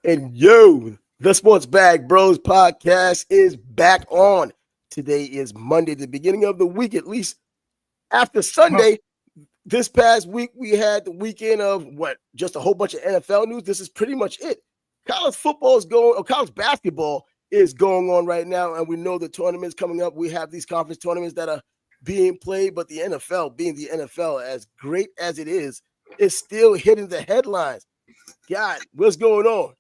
And yo, the Sports Bag Bros podcast is back on. Today is Monday, the beginning of the week, at least after Huh. Sunday. This past week, we had the weekend of what? Just a whole bunch of NFL news. This is pretty much it. College football is going, or college basketball is going on right now. And we know the tournaments coming up. We have these conference tournaments that are being played, but the NFL, being the NFL, as great as it is still hitting the headlines. God, what's going on?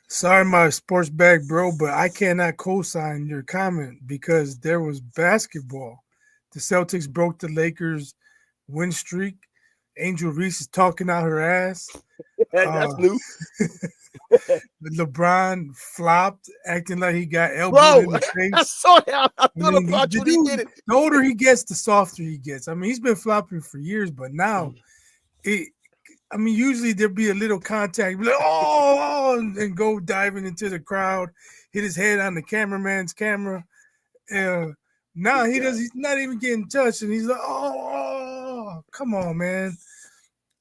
Sorry, my sports bag bro, but I cannot co-sign your comment because there was basketball. The Celtics broke the Lakers' win streak. Angel Reese is talking out her ass. That's Uh, new. LeBron flopped, acting like he got elbowed Bro, in the I face. saw that. I I thought mean, about the you when he did dude, it. the older he gets, the softer he gets. I mean, he's been flopping for years, but now it, I mean, usually there'd be a little contact, be like, oh, and go diving into the crowd, hit his head on the cameraman's camera. Uh, now he does. God. He's not even getting touched, and he's like, come on, man.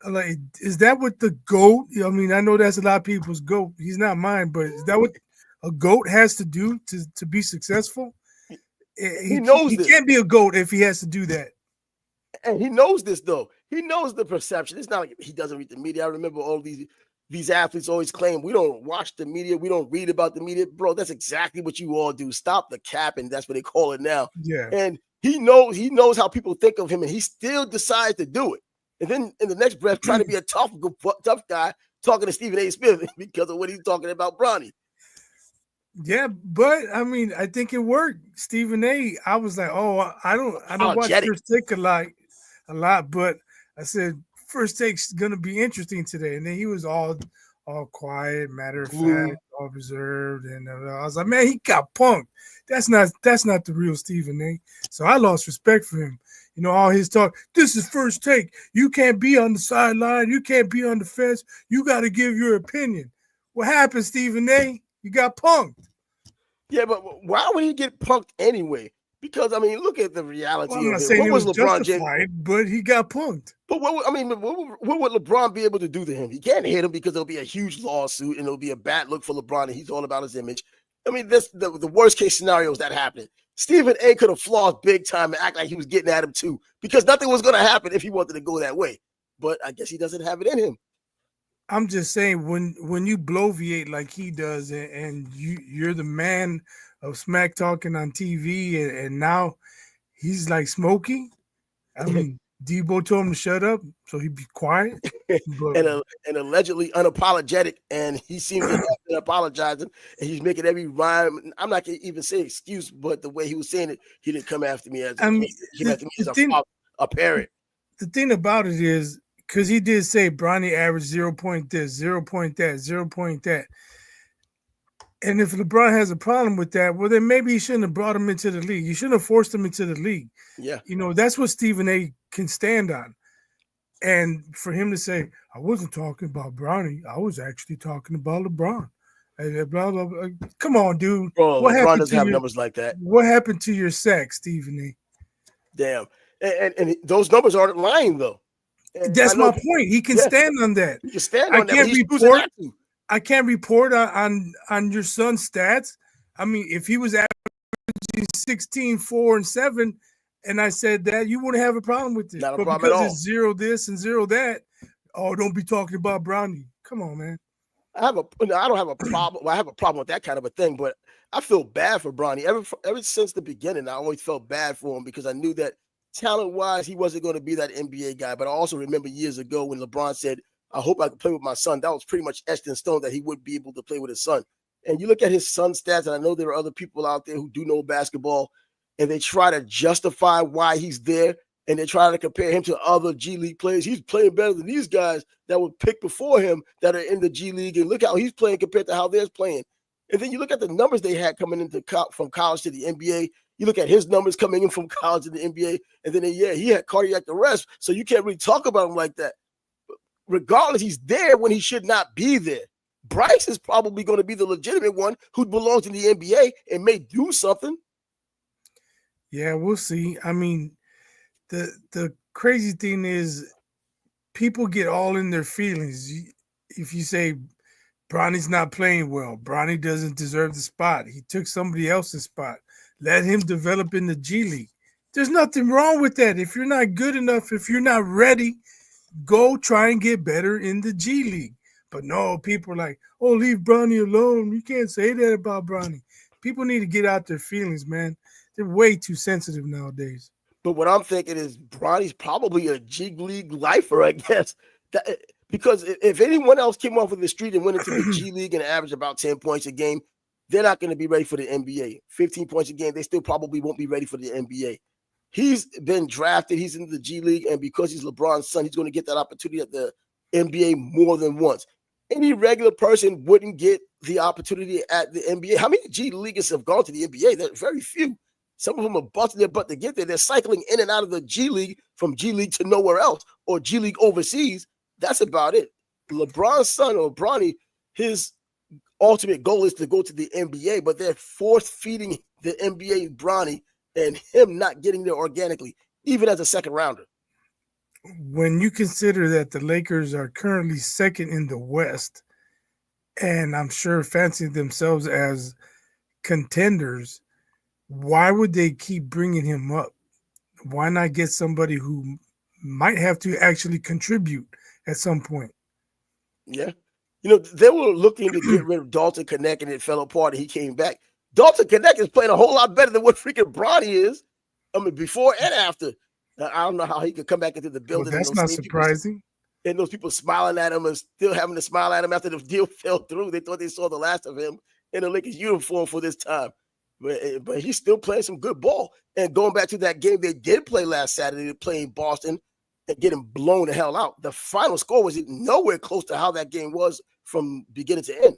Like, is that what the goat? I mean, I know that's a lot of people's goat. He's not mine, but is that what a goat has to do to be successful? He knows He this. can't be a goat if he has to do that. And he knows this though. He knows the perception. It's not like he doesn't read the media. I remember all these athletes always claim we don't watch the media, we don't read about the media. Bro, that's exactly what you all do. Stop the cap, and that's what they call it now. Yeah. And he knows how people think of him, and he still decides to do it. And then in the next breath, trying to be a tough guy talking to Stephen A. Smith because of what he's talking about Bronny. Yeah, but I mean, I think it worked. Stephen A. I was like, oh, I don't watch Apologetic. First Take a lot, but I said First Take's gonna be interesting today, and then he was all quiet, matter of fact, Gloom. all reserved, and I was like, man, he got punked. That's not the real Stephen A. So I lost respect for him. You know, all his talk. This is First Take. You can't be on the sideline. You can't be on the fence. You got to give your opinion. What happened, Stephen A? You got punked. Yeah, but why would he get punked anyway? Because I mean, look at the Well, reality I'm of not it. saying What it was was LeBron James? justified, but he got punked. But what would LeBron be able to do to him? He can't hit him because there'll be a huge lawsuit and it'll be a bad look for LeBron, and he's all about his image. I mean, this the worst case scenario is that happening. Stephen A. could have flossed big time and act like he was getting at him too, because nothing was going to happen if he wanted to go that way. But I guess he doesn't have it in him. I'm just saying when you bloviate like he does, and you're the man of smack talking on TV, and now he's like Smokey. I mean, Debo told him to shut up, so he'd be quiet. But and allegedly unapologetic, and he seems to have been apologizing, and he's making every rhyme. I'm not gonna even say excuse, but the way he was saying it, he didn't come after me as a I mean, kid. He came the, after me the as a thing father, a parent. the thing about it is because he did say Bronny averaged 0 point this, 0 point that, 0 point that. And if LeBron has a problem with that, well, then maybe you shouldn't have brought him into the league. You shouldn't have forced him into the league. Yeah, You know, that's what Stephen A can stand on. And for him to say, I wasn't talking about Bronny, I was actually talking about LeBron. And blah, blah, blah. Come on, dude. bro, What LeBron happened doesn't to have your numbers like that. what happened to your sack, Stephen A? Damn, and those numbers aren't lying though. And I That's know, my point. He can yeah, stand on that. he can stand I on that, but can't he's choosing report not to. I can't report on your son's stats. I mean, if he was averaging 16, 4, and 7, and I said that, you wouldn't have a problem with it. Not a But problem at because all. it's zero this and zero that, oh, don't be talking about Brownie. Come on, man. I don't have a problem. Well, I have a problem with that kind of a thing, but I feel bad for Bronny. Ever since the beginning, I always felt bad for him because I knew that talent wise, he wasn't going to be that NBA guy. But I also remember years ago when LeBron said, "I hope I can play with my son." That was pretty much etched in stone that he would be able to play with his son. And you look at his son's stats, and I know there are other people out there who do know basketball, and they try to justify why he's there, and they try to compare him to other G League players. He's playing better than these guys that were picked before him that are in the G League, and look how he's playing compared to how they're playing. And then you look at the numbers they had coming into from college to the NBA. You look at his numbers coming in from college to the NBA, and then yeah, he had cardiac arrest, so you can't really talk about him like that. Regardless, he's there when he should not be there. Bryce is probably going to be the legitimate one who belongs in the NBA and may do something. Yeah, we'll see. I mean, the crazy thing is people get all in their feelings. If you say Bronny's not playing well. Bronny doesn't deserve the spot. He took somebody else's spot. Let him develop in the G League. There's nothing wrong with that. If you're not good enough, if you're not ready, go try and get better in the G League. But no, people are like, oh, leave Bronny alone. You can't say that about Bronny. People need to get out their feelings, man. They're way too sensitive nowadays. But what I'm thinking is Bronny's probably a G League lifer, I guess. Because if anyone else came off of the street and went into the G League and averaged about 10 points a game, they're not going to be ready for the NBA. 15 points a game, they still probably won't be ready for the NBA. He's been drafted. He's in the G League. And because he's LeBron's son, he's going to get that opportunity at the NBA more than once. Any regular person wouldn't get the opportunity at the NBA. How many G Leaguers have gone to the NBA? There's very few. Some of them are busting their butt to get there. They're cycling in and out of the G League from G League to nowhere else or G League overseas. That's about it. LeBron's son or Bronny, his ultimate goal is to go to the NBA, but they're force-feeding the NBA Bronny and him not getting there organically, even as a second rounder. When you consider that the Lakers are currently second in the West, and I'm sure fancying themselves as contenders, why would they keep bringing him up? Why not get somebody who might have to actually contribute at some point? Yeah. You know, they were looking to get rid of Dalton Connect and it fell apart and he came back. Dalton Connect is playing a whole lot better than what freaking Bronny is. I mean, before and after. I don't know how he could come back into the building. Well, that's not surprising. And those people smiling at him and still having to smile at him after the deal fell through. They thought they saw the last of him in the Lakers uniform for this time. But he's still playing some good ball. And going back to that game they did play last Saturday, playing Boston and getting blown the hell out. The final score was nowhere close to how that game was from beginning to end.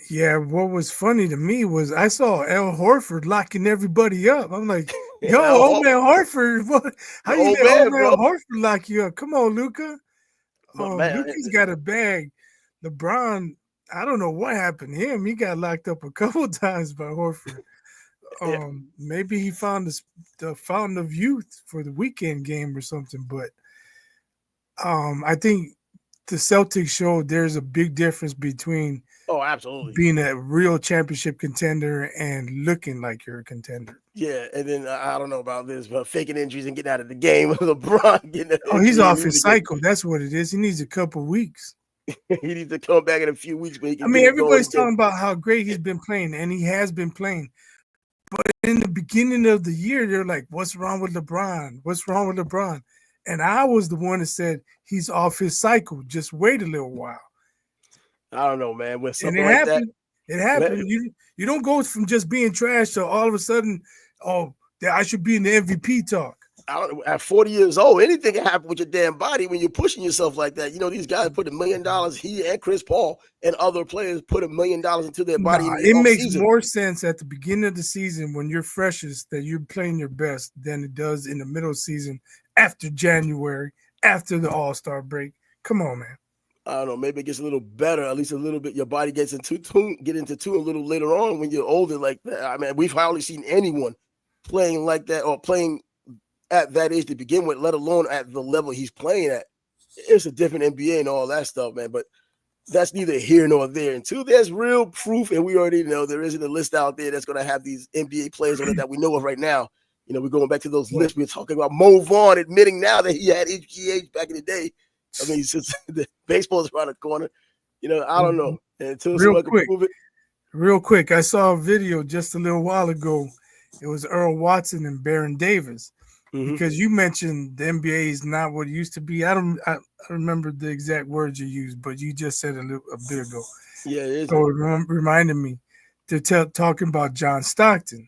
Yeah, what was funny to me was I saw Al Horford locking everybody up. I'm like, yo, old man Horford, what? How you let old man Horford lock you up? Come on, Luka. Luka's got a bag. LeBron, I don't know what happened to him. He got locked up a couple times by Horford. Maybe he found the fountain of youth for the weekend game or something. But I think the Celtics showed there's a big difference between absolutely being a real championship contender and looking like you're a contender. Yeah, and then I don't know about this, but faking injuries and getting out of the game. LeBron getting he's off his cycle. That's what it is. He needs a couple weeks. He needs to come back in a few weeks. Everybody's talking about how great he's been playing, and he has been playing. But in the beginning of the year, they're like, what's wrong with LeBron? What's wrong with LeBron? And I was the one that said he's off his cycle. Just wait a little while. I don't know, man. When something like happened. It happened. You don't go from just being trash to all of a sudden, I should be in the MVP talk. I don't know, at 40 years old, anything can happen with your damn body when you're pushing yourself like that. You know, these guys put $1 million, he and Chris Paul and other players put $1 million into their body. It makes more sense at the beginning of the season when you're freshest that you're playing your best than it does in the middle of the season after January, after the All-Star break. Come on, man. I don't know, maybe it gets a little better, at least a little bit. Your body gets into tune a little later on when you're older like that. I mean, we've hardly seen anyone playing like that or playing at that age to begin with, let alone at the level he's playing at. It's a different NBA and all that stuff, man. But that's neither here nor there. Until there's real proof, and we already know there isn't a list out there that's going to have these NBA players on it that we know of right now. You know, we're going back to those lists. We're talking about Mo Vaughn admitting now that he had HGH back in the day. I mean, since the baseball is around the corner, you know, I don't know. Until someone can prove it. Real quick, I saw a video just a little while ago. It was Earl Watson and Baron Davis. Because you mentioned the NBA is not what it used to be. I don't remember the exact words you used, but you just said a bit ago. Yeah, it is. So it reminded me. They're talking about John Stockton.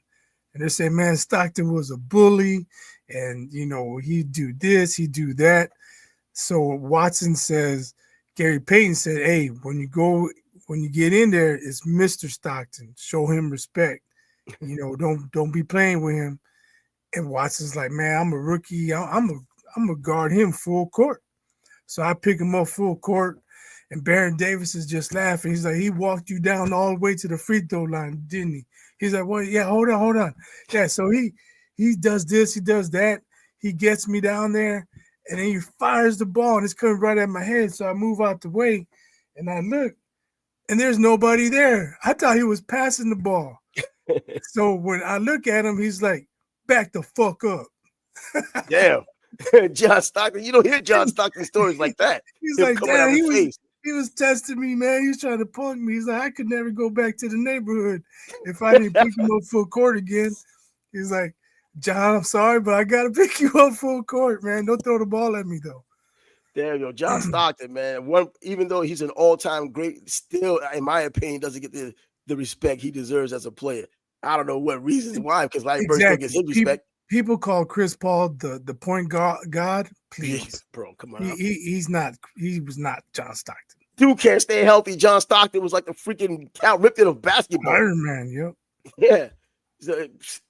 And they're saying, man, Stockton was a bully. And, you know, he'd do this, he'd do that. So Watson says, Gary Payton said, hey, when you get in there, it's Mr. Stockton. Show him respect. You know, don't be playing with him. And Watson's like, man, I'm a rookie. I'm a guard him full court. So I pick him up full court. And Baron Davis is just laughing. He's like, he walked you down all the way to the free throw line, didn't he? He's like, well, yeah, hold on. Yeah, so he does this, he does that. He gets me down there. And then he fires the ball, and it's coming right at my head. So I move out the way. And I look, and there's nobody there. I thought he was passing the ball. So when I look at him, he's like, back the fuck up. Damn. John Stockton, you don't hear John Stockton stories like that. He's Him like, coming out damn, of face. he was testing me, man. He was trying to punk me. He's like, I could never go back to the neighborhood if I didn't pick him up full court again. He's like, John, I'm sorry, but I gotta pick you up full court, man. Don't throw the ball at me though. There you go. John Stockton, man. Even though he's an all-time great, still, in my opinion, doesn't get the respect he deserves as a player. I don't know what reasons why, because Larry Bird still gets his respect. People call Chris Paul the point God. Please, yes, bro, come on. He was not John Stockton. Dude can't stay healthy. John Stockton was like the freaking Cal Ripken of basketball. Iron Man, yep. Yeah.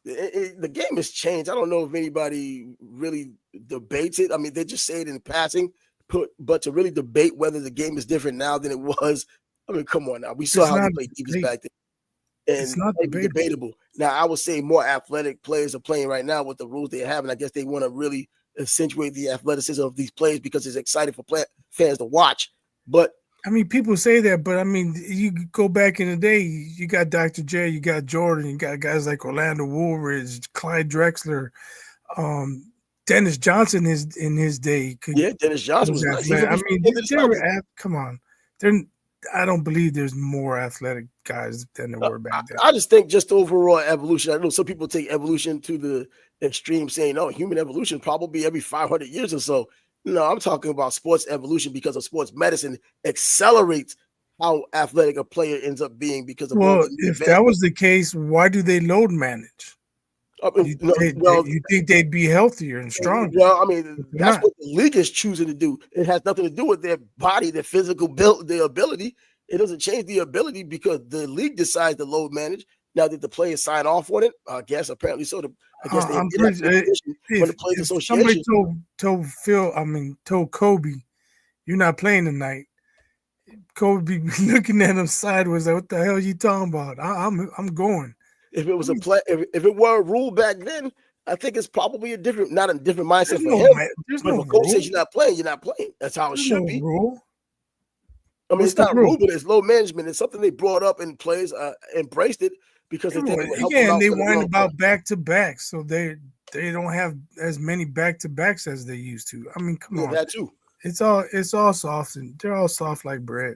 The game has changed. I don't know if anybody really debates it. I mean, they just say it in passing, but to really debate whether the game is different now than it was, I mean, come on now. We saw how they played defense back then. And it's not debatable. Now, I would say more athletic players are playing right now with the rules they have, and I guess they want to really accentuate the athleticism of these players because it's exciting for fans to watch. But I mean, people say that, but I mean, you go back in the day, you got Dr. J, you got Jordan, you got guys like Orlando Woolridge, Clyde Drexler, Dennis Johnson in his day. Dennis Johnson was nice. I mean, come on. I don't believe there's more athletic guys than there were back then. I just think just overall evolution. I know some people take evolution to the extreme, saying, "Oh, human evolution probably every 500 years or so." No, I'm talking about sports evolution because of sports medicine accelerates how athletic a player ends up being because of. Well, if that was the case, why do they load manage? You think they'd be healthier and stronger? Well, I mean, that's what the league is choosing to do. It has nothing to do with their body, their physical build, their ability. It doesn't change the ability because the league decides to load manage. Now, did the players sign off on it? I guess apparently so. I guess they when the Players Association. Somebody told Kobe, "You're not playing tonight." Kobe be looking at him sideways, like, "What the hell are you talking about? I'm going." If it was a play, if it were a rule back then, I think it's probably not a different mindset for him. There's but no if a coach rule. says you're not playing, you're not playing. That's how it should be. Rule. I mean, it's not rule, but it's low management. It's something they brought up and players embraced it because they think it would help them out. They whine about back-to-back, so they don't have as many back-to-backs as they used to. I mean, come on. That too. It's all soft, and they're all soft like bread.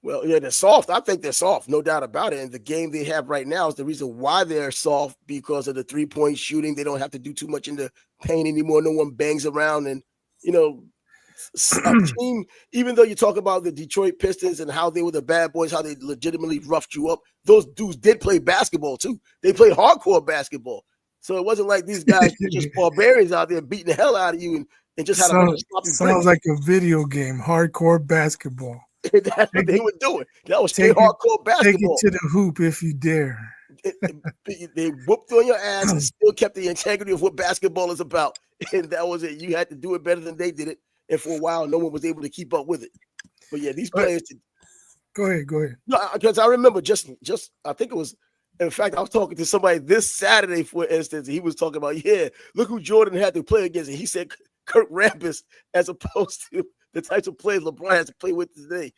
Well, yeah, they're soft. I think they're soft, no doubt about it. And the game they have right now is the reason why they're soft because of the three-point shooting. They don't have to do too much in the paint anymore. No one bangs around. And, a team, even though you talk about the Detroit Pistons and how they were the bad boys, how they legitimately roughed you up, those dudes did play basketball too. They played hardcore basketball. So it wasn't like these guys were just barbarians out there beating the hell out of you and just had a sounds like a video game, hardcore basketball. That's what they were doing. That was straight hardcore basketball. Take it to the hoop if you dare. They whooped on your ass and still kept the integrity of what basketball is about. And that was it. You had to do it better than they did it. And for a while, no one was able to keep up with it. But yeah, these players. Go ahead. No, because I remember just I think it was. In fact, I was talking to somebody this Saturday, for instance. He was talking about, look who Jordan had to play against. And he said Kurt Rambis, as opposed to the types of players LeBron has to play with today.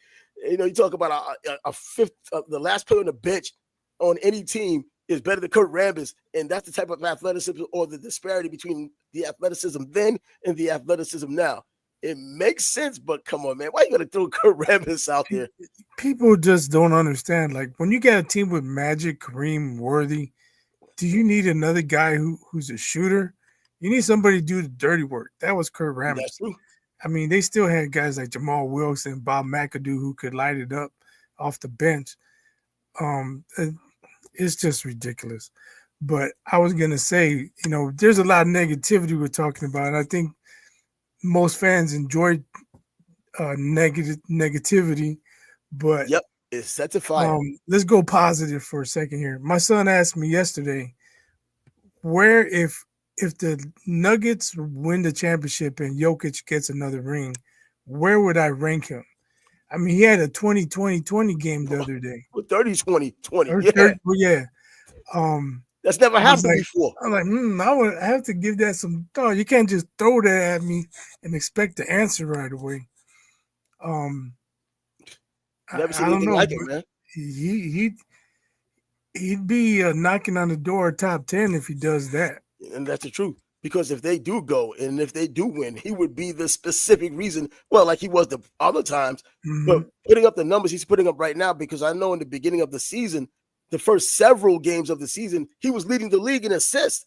You talk about a fifth, the last player on the bench on any team is better than Kurt Rambis, and that's the type of athleticism or the disparity between the athleticism then and the athleticism now. It makes sense, but come on, man, why are you gonna throw Kurt Rambis out there? People just don't understand. Like when you got a team with Magic, Kareem, Worthy, do you need another guy who's a shooter? You need somebody to do the dirty work. That was Kurt Rambis. That's true. I mean, they still had guys like Jamal Wilkes and Bob McAdoo who could light it up off the bench. It's just ridiculous. But I was going to say, there's a lot of negativity we're talking about. And I think most fans enjoy negativity. But yep, it's set to fire. Let's go positive for a second here. My son asked me yesterday, where if the Nuggets win the championship and Jokic gets another ring, where would I rank him? I mean, he had a 20-20-20 game the other day. 30-20-20. Yeah. That's never happened before. I'm like, I have to give that some thought. You can't just throw that at me and expect the answer right away. Never seen I don't anything know, like it, but man. he'd be knocking on the door top 10 if he does that. And that's the truth. Because if they do go and if they do win, he would be the specific reason. Well, like he was the other times, but putting up the numbers he's putting up right now, because I know in the beginning of the season, the first several games of the season, he was leading the league in assists.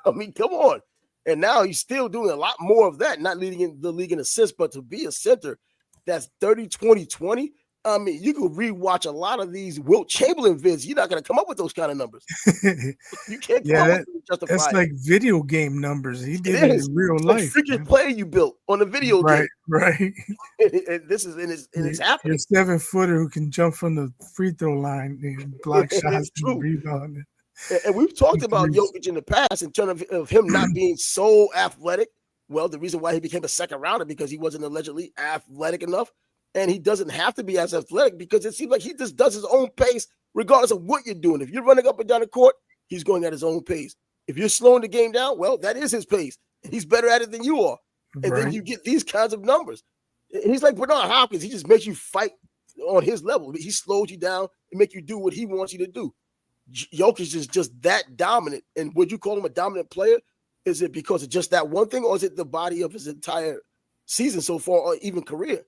I mean, come on. And now he's still doing a lot more of that, not leading in the league in assists, but to be a center that's 30, 20, 20. I mean, you could rewatch a lot of these Wilt Chamberlain vids. You're not going to come up with those kind of numbers. You can't come up with them to justify that's it. like video game numbers. He did It it is. in real Some life. freaking play you built on a video game. Right. And this is it's happening. You're 7-footer who can jump from the free throw line and block shots and rebound. And we've talked about Jokic in the past in terms of him not being so athletic. Well, the reason why he became a second rounder because he wasn't allegedly athletic enough. And he doesn't have to be as athletic because it seems like he just does his own pace regardless of what you're doing. If you're running up and down the court, he's going at his own pace. If you're slowing the game down, well, that is his pace. He's better at it than you are. And then you get these kinds of numbers. He's like Bernard Hopkins. He just makes you fight on his level. He slows you down and make you do what he wants you to do. Jokic is just that dominant. And would you call him a dominant player? Is it because of just that one thing, or is it the body of his entire season so far, or even career?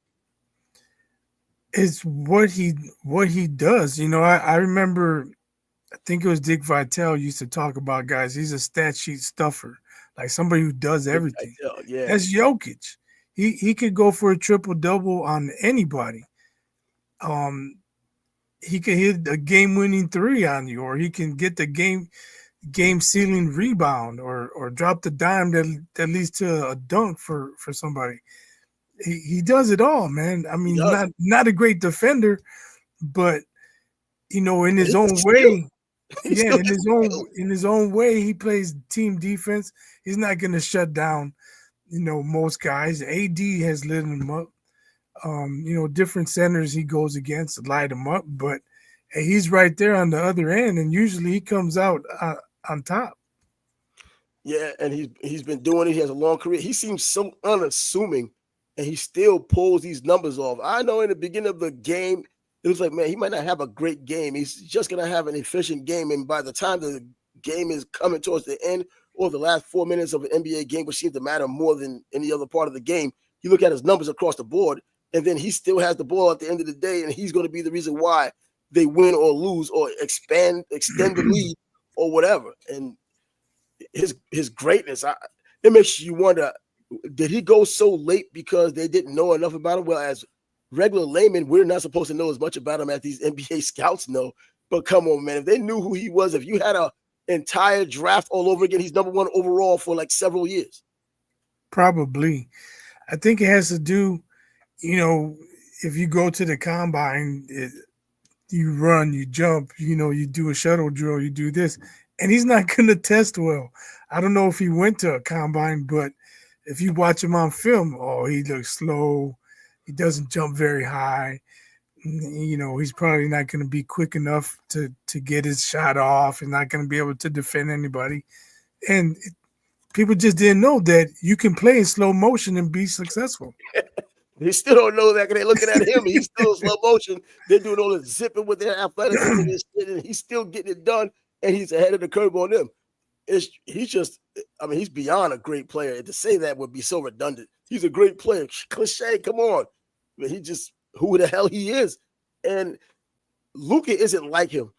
It's what he does. You know, I remember, I think it was Dick Vitale used to talk about guys. He's a stat sheet stuffer, like somebody who does everything. Yeah. That's Jokic. He could go for a triple double on anybody. He can hit a game winning three on you, or he can get the game sealing rebound, or drop the dime that leads to a dunk for somebody. He does it all, man. I mean, not a great defender, but you know, in his own way, in his own way, he plays team defense. He's not going to shut down, you know, most guys. AD has lit him up. You know, different centers he goes against light him up, but he's right there on the other end, and usually he comes out on top. Yeah, and he's been doing it. He has a long career. He seems so unassuming. And he still pulls these numbers off. I know in the beginning of the game, it was like, man, he might not have a great game. He's just going to have an efficient game. And by the time the game is coming towards the end or the last 4 minutes of an NBA game, which seems to matter more than any other part of the game, you look at his numbers across the board, and then he still has the ball at the end of the day, and he's going to be the reason why they win or lose or extend the lead or whatever. And his greatness, it makes you wonder, did he go so late because they didn't know enough about him? Well, as regular laymen, we're not supposed to know as much about him as these NBA scouts know. But come on, man. If they knew who he was, if you had an entire draft all over again, he's number one overall for like several years. Probably. I think it has to do, you know, if you go to the combine, you run, you jump, you know, you do a shuttle drill, you do this, and he's not going to test well. I don't know if he went to a combine, but if you watch him on film, he looks slow. He doesn't jump very high. You know, he's probably not going to be quick enough to get his shot off. He's not going to be able to defend anybody. And people just didn't know that you can play in slow motion and be successful. They still don't know that because they're looking at him. He's still in slow motion. They're doing all the zipping with their athleticism and shit, and he's still getting it done, and he's ahead of the curve on them. He's beyond a great player. To say that would be so redundant. He's a great player. Cliche, come on. But he just who the hell he is. And Luka isn't like him.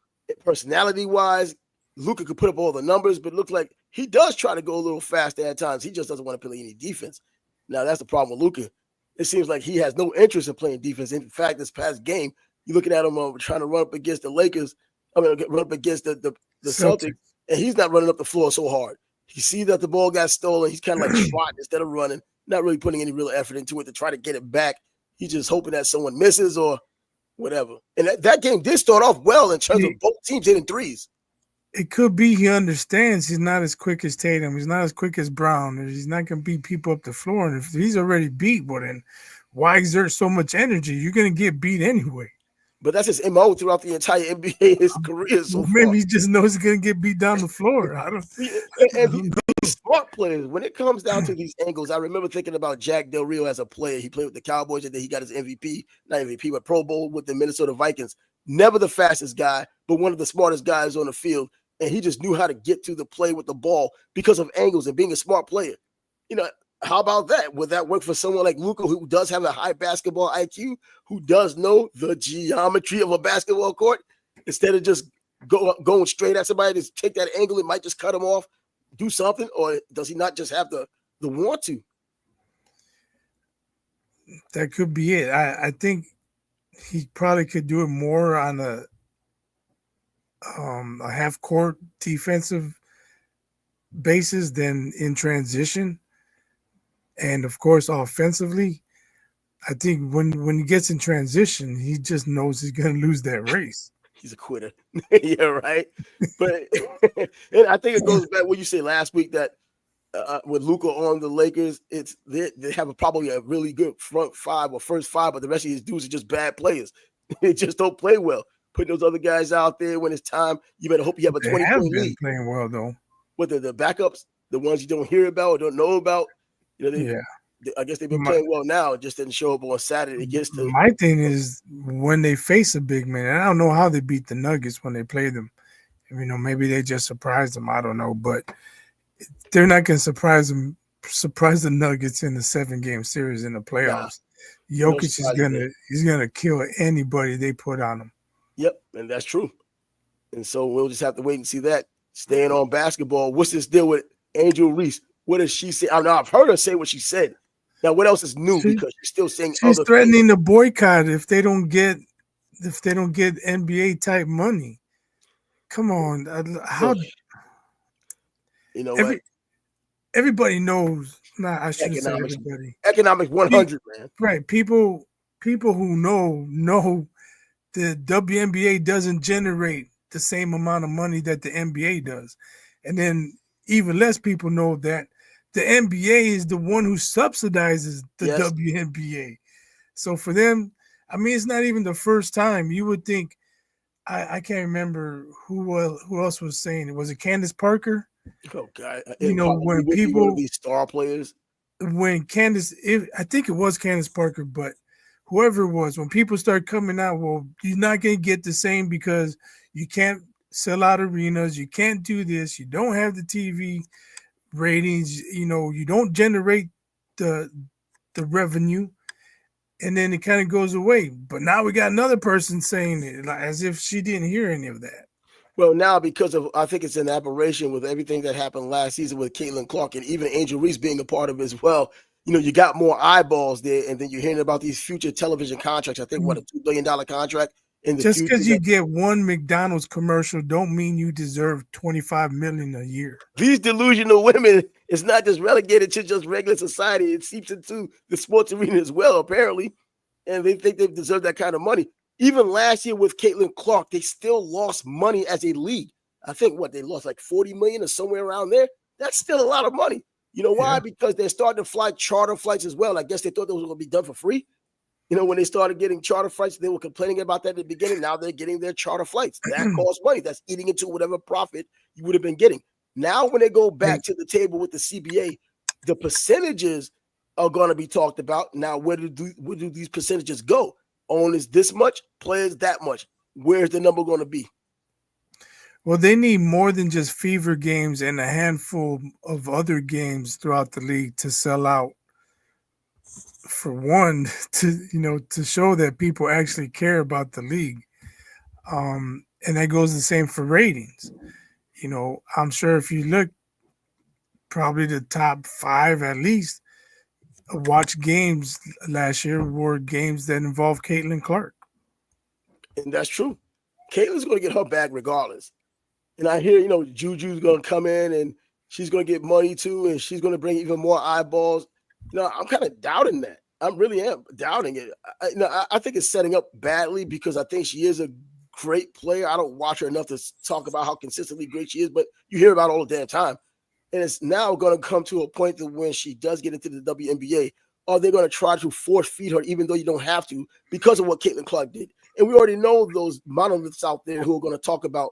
Personality-wise, Luka could put up all the numbers, but it looks like he does try to go a little faster at times. He just doesn't want to play any defense. Now, that's the problem with Luka. It seems like he has no interest in playing defense. In fact, this past game, you're looking at him trying to run up against the Lakers. Run up against the Celtics. And he's not running up the floor so hard. He sees that the ball got stolen. He's kind of like trotting instead of running, not really putting any real effort into it to try to get it back. He's just hoping that someone misses or whatever. And that game did start off well in terms of both teams hitting threes. It could be he understands he's not as quick as Tatum. He's not as quick as Brown. He's not going to beat people up the floor. And if he's already beat, well, then why exert so much energy? You're going to get beat anyway. But that's his MO throughout the entire NBA, his career so far. Maybe he just knows he's gonna get beat down the floor. I don't. These smart players, when it comes down to these angles, I remember thinking about Jack Del Rio as a player. He played with the Cowboys, and then he got his MVP, not MVP, but Pro Bowl with the Minnesota Vikings. Never the fastest guy, but one of the smartest guys on the field. And he just knew how to get to the play with the ball because of angles and being a smart player. How about that? Would that work for someone like Luka, who does have a high basketball IQ, who does know the geometry of a basketball court, instead of just going straight at somebody to take that angle? It might just cut him off, do something, or does he not just have the want to? That could be it. I think he probably could do it more on a half court defensive basis than in transition. And of course, offensively, I think when he gets in transition, he just knows he's going to lose that race. He's a quitter. Yeah, right. But and I think it goes back what you said last week that with Luka on the Lakers, they have probably a really good front five or first five, but the rest of these dudes are just bad players. They just don't play well. Putting those other guys out there when it's time, you better hope you have a 20-point lead. Playing well though. What the backups, the ones you don't hear about or don't know about, I guess they've been playing well now. It just didn't show up on Saturday. My thing is when they face a big man, and I don't know how they beat the Nuggets when they play them. Maybe they just surprised them. I don't know, but they're not going to surprise the Nuggets in the 7-game series in the playoffs. Nah, Jokic is gonna kill anybody they put on him. Yep, and that's true. And so we'll just have to wait and see that. Staying on basketball, what's this deal with Angel Reese? What does she say? I know I've heard her say what she said. Now, what else is new? Because she's still saying she's threatening to boycott if they don't get NBA type money. Come on, how? What? Everybody knows. I shouldn't say everybody. Economics 100, man. Right, people who know the WNBA doesn't generate the same amount of money that the NBA does, and then even less people know that the NBA is the one who subsidizes the WNBA. So for them, it's not even the first time. You would think, I can't remember who else was saying it. Was it Candace Parker? Oh God! When people, these star players, when Candace, I think it was Candace Parker, but whoever it was, when people start coming out, well, you're not going to get the same because you can't sell out arenas, you can't do this, you don't have the TV ratings, you don't generate the revenue, and then it kind of goes away. But now we got another person saying it as if she didn't hear any of that. Well, now because of, I think it's an aberration with everything that happened last season with Caitlin Clark and even Angel Reese being a part of it as well. You got more eyeballs there, and then you're hearing about these future television contracts. I think, a $2 billion contract in the just because you get one McDonald's commercial don't mean you deserve $25 million a year. These delusional women, it's not just relegated to just regular society. It seeps into the sports arena as well, apparently, and they think they deserve that kind of money. Even last year with Caitlin Clark, they still lost money as a league. I think they lost like $40 million or somewhere around there. That's still a lot of money. You know why? Yeah. Because they're starting to fly charter flights as well. I guess they thought those were going to be done for free. When they started getting charter flights, they were complaining about that at the beginning. Now they're getting their charter flights. That costs money. That's eating into whatever profit you would have been getting. Now, when they go back to the table with the CBA, the percentages are going to be talked about. Now, where do these percentages go? Owners this much, players that much. Where's the number going to be? Well, they need more than just fever games and a handful of other games throughout the league to sell out. For one, to show that people actually care about the league. And that goes the same for ratings. I'm sure if you look, probably the top 5 at least watch games last year were games that involved Caitlin Clark. And that's true. Caitlin's going to get her bag regardless. And I hear, Juju's going to come in and she's going to get money too, and she's going to bring even more eyeballs. I'm kind of doubting that. I really am doubting it. I think it's setting up badly because I think she is a great player. I don't watch her enough to talk about how consistently great she is, but you hear about it all the damn time. And it's now going to come to a point that when she does get into the WNBA, are they going to try to force feed her, even though you don't have to, because of what Caitlin Clark did? And we already know those monoliths out there who are going to talk about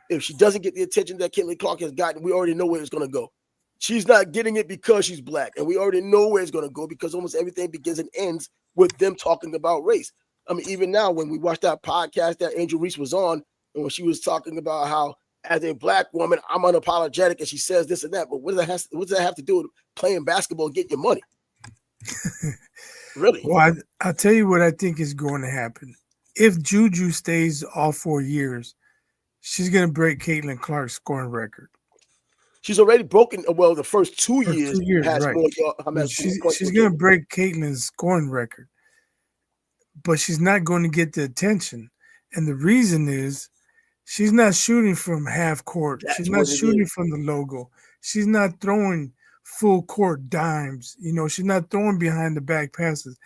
if she doesn't get the attention that Caitlin Clark has gotten, we already know where it's going to go. She's not getting it because she's black, and we already know where it's going to go because almost everything begins and ends with them talking about race. I mean, even now, when we watched that podcast that Angel Reese was on, and when she was talking about how, as a black woman, I'm unapologetic, and she says this and that, but what does that have to do with playing basketball and getting your money? Really? Well, I'll tell you what I think is going to happen. If Juju stays all 4 years, she's going to break Caitlin Clark's scoring record. She's already broken. Well, the first 2 years, 2 years, has right? more. She's going to break Caitlin's scoring record, but she's not going to get the attention, and the reason is she's not shooting from half court. She's not shooting from the logo. She's not throwing full court dimes. You know, she's not throwing behind the back passes.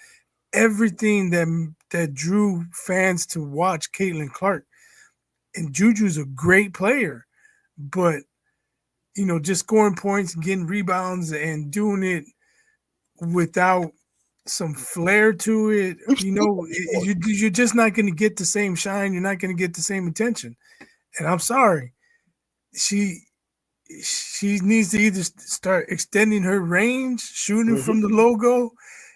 Everything that drew fans to watch Caitlin Clark. And Juju's a great player, but you know, just scoring points and getting rebounds and doing it without some flair to it, you know, you're just not going to get the same shine. You're not going to get the same attention. And I'm sorry, she needs to either start extending her range, shooting from the logo,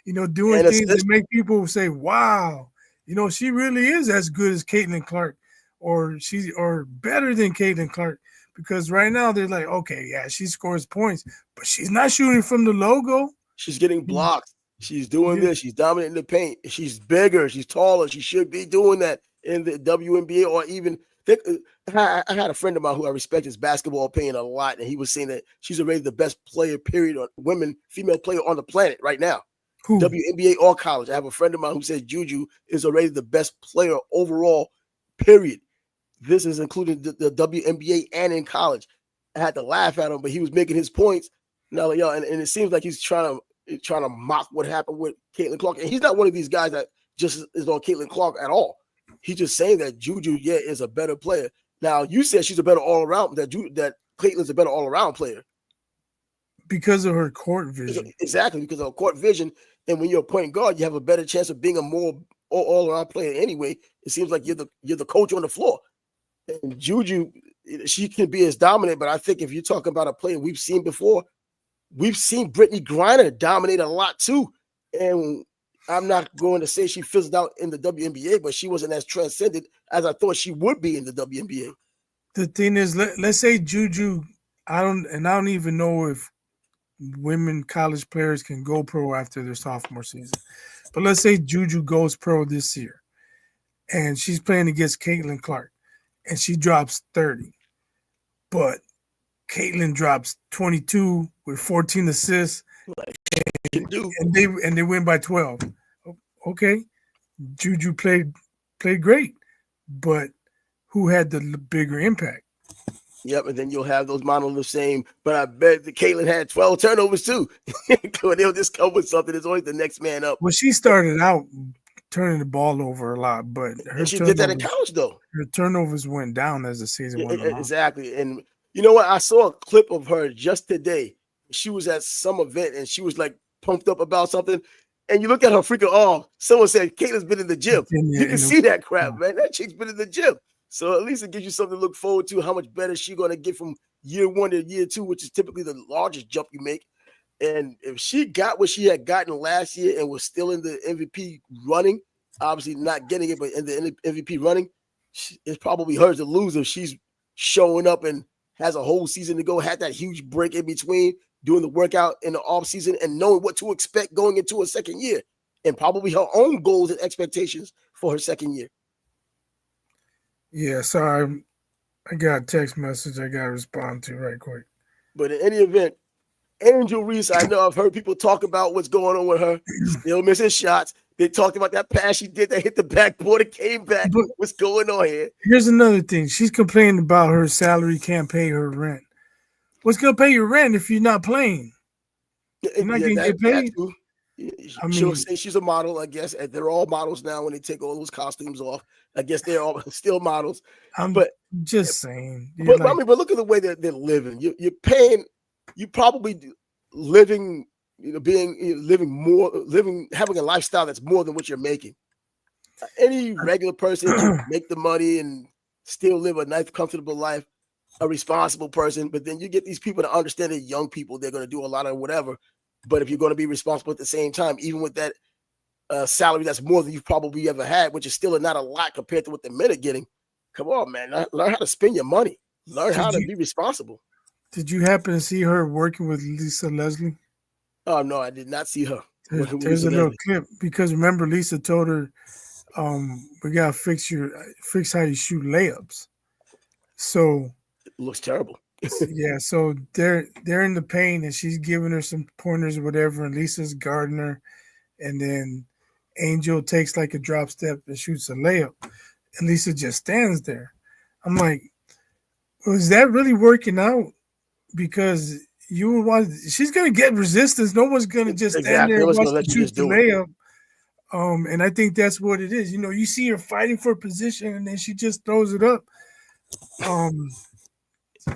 you know, doing things that make people say, wow, you know, she really is as good as Caitlin Clark, or better than Caitlin Clark. Because right now they're like, okay, yeah, she scores points, but she's not shooting from the logo. She's getting blocks. She's doing this. She's dominating the paint. She's bigger. She's taller. She should be doing that in the WNBA, or even I had a friend of mine who I respect his basketball opinion a lot, and he was saying that she's already the best player, period, on female player on the planet right now. Who? WNBA or college. I have a friend of mine who says Juju is already the best player overall, period. This is including the WNBA and in college. I had to laugh at him, but he was making his points. Now, and it seems like he's trying to mock what happened with Caitlin Clark. And he's not one of these guys that just is on Caitlin Clark at all. He's just saying that Juju, is a better player. Now, you said she's a better all-around, that Caitlin's a better all-around player. Because of her court vision. Exactly, because of her court vision. And when you're a point guard, you have a better chance of being a more all-around player anyway. It seems like you're the coach on the floor. And Juju, she can be as dominant, but I think if you're talking about a player we've seen before, we've seen Brittany Griner dominate a lot too. And I'm not going to say she fizzled out in the WNBA, but she wasn't as transcendent as I thought she would be in the WNBA. The thing is, let's say Juju, I don't even know if women college players can go pro after their sophomore season. But let's say Juju goes pro this year, and she's playing against Caitlin Clark, and she drops 30. But Caitlin drops 22 with 14 assists, and they win by 12. Okay, Juju played great, but who had the bigger impact? Yep, and then you'll have those monoliths saying, but I bet the Caitlin had 12 turnovers too. They'll just come with something. It's always the next man up. Well, she started out turning the ball over a lot, but she did that in college though. Her turnovers went down as the season went on. Exactly. And you know what? I saw a clip of her just today. She was at some event and she was like pumped up about something. And you look at her freaking arm. Someone said Caitlin's been in the gym. You can see that crap, man. That chick's been in the gym. So at least it gives you something to look forward to, how much better she's going to get from year 1 to year 2, which is typically the largest jump you make. And if she got what she had gotten last year and was still in the MVP running, obviously not getting it, but in the MVP running, it's probably hers to lose if she's showing up and has a whole season to go, had that huge break in between, doing the workout in the off season and knowing what to expect going into a second year, and probably her own goals and expectations for her second year. Yeah, sorry. I got a text message I got to respond to right quick. But in any event, Angel Reese, I know I've heard people talk about what's going on with her. Still missing shots. They talked about that pass she did that hit the backboard and came back. But what's going on here? Here's another thing. She's complaining about her salary can't pay her rent. What's going to pay your rent if you're not playing? You're not going to get paid? She'll say she's a model, I guess. And they're all models now when they take all those costumes off. I guess they're all still models. But just saying. But look at the way that they're living. You're paying, you probably living having a lifestyle that's more than what you're making. Any regular person can make the money and still live a nice, comfortable life, a responsible person. But then you get these people that understand that young people, they're going to do a lot of whatever. But if you're going to be responsible at the same time, even with that salary that's more than you've probably ever had, which is still not a lot compared to what the men are getting, come on, man. Learn how to spend your money. Learn how to be responsible. Did you happen to see her working with Lisa Leslie? Oh, no, I did not see her. There's a little clip because remember Lisa told her, we gotta fix how you shoot layups. So it looks terrible. Yeah, so they're in the paint and she's giving her some pointers or whatever, and Lisa's guarding her, and then Angel takes like a drop step and shoots a layup, and Lisa just stands there. I'm like, was that really working out? Because she's gonna get resistance. No one's gonna just stand there and watch her shoot the layup. And I think that's what it is. You see her fighting for position, and then she just throws it up.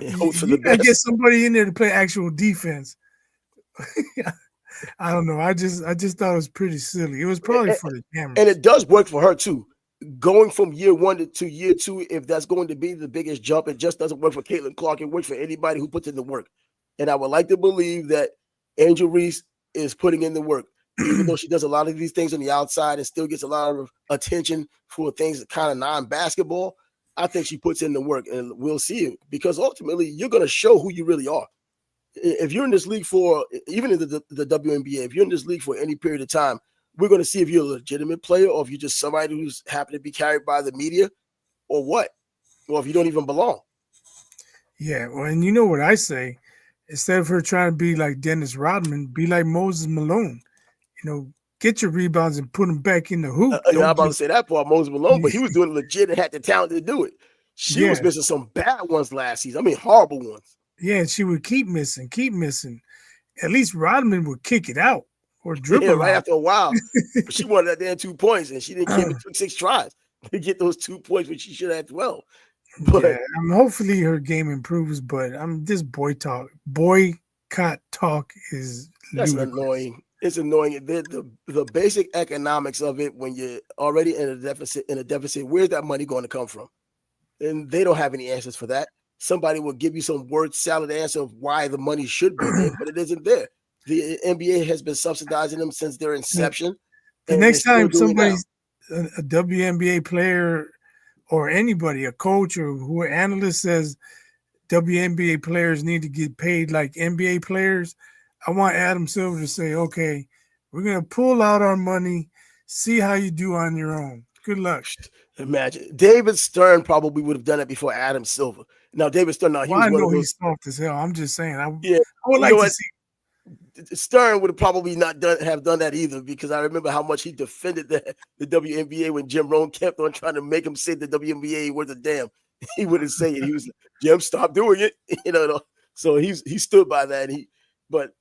You gotta get somebody in there to play actual defense. I don't know. I just thought it was pretty silly. It was probably for the cameras. And it does work for her too. Going from year 1 to year 2, if that's going to be the biggest jump, it just doesn't work for Caitlin Clark. It works for anybody who puts in the work. And I would like to believe that Angel Reese is putting in the work, even though she does a lot of these things on the outside and still gets a lot of attention for things that kind of non-basketball. I think she puts in the work, and we'll see it, because ultimately you're going to show who you really are. If you're in this league for, even in the WNBA, if you're in this league for any period of time, we're going to see if you're a legitimate player or if you're just somebody who's happen to be carried by the media or what, or if you don't even belong. Yeah, well, and you know what I say? Instead of her trying to be like Dennis Rodman, be like Moses Malone. Get your rebounds and put them back in the hoop. I'm about to say that part, Moses Malone, but he was doing it legit and had the talent to do it. She was missing some bad ones last season. I mean, horrible ones. Yeah, she would keep missing. At least Rodman would kick it out or dribble. Yeah, right after a while. But she wanted that damn 2 points, and she didn't keep it. Took 6 tries to get those 2 points, which she should have had 12. But hopefully her game improves. But this boycott talk is ludicrous. Annoying. It's annoying. The basic economics of it, when you're already in a deficit, where's that money going to come from? And they don't have any answers for that. Somebody will give you some word salad answer of why the money should be there, but it isn't there. The NBA has been subsidizing them since their inception. The next time somebody's a WNBA player or anybody, a coach or who analyst says WNBA players need to get paid like NBA players, I want Adam Silver to say, okay, we're going to pull out our money, see how you do on your own. Good luck. Imagine. David Stern probably would have done it before Adam Silver. Now, David Stern, I know he's soft as hell. I'm just saying. I would like to see. Stern would have probably not have done that either, because I remember how much he defended the WNBA when Jim Rohn kept on trying to make him say the WNBA was a damn. He wouldn't say it. He was like, Jim, stop doing it. So he stood by that. But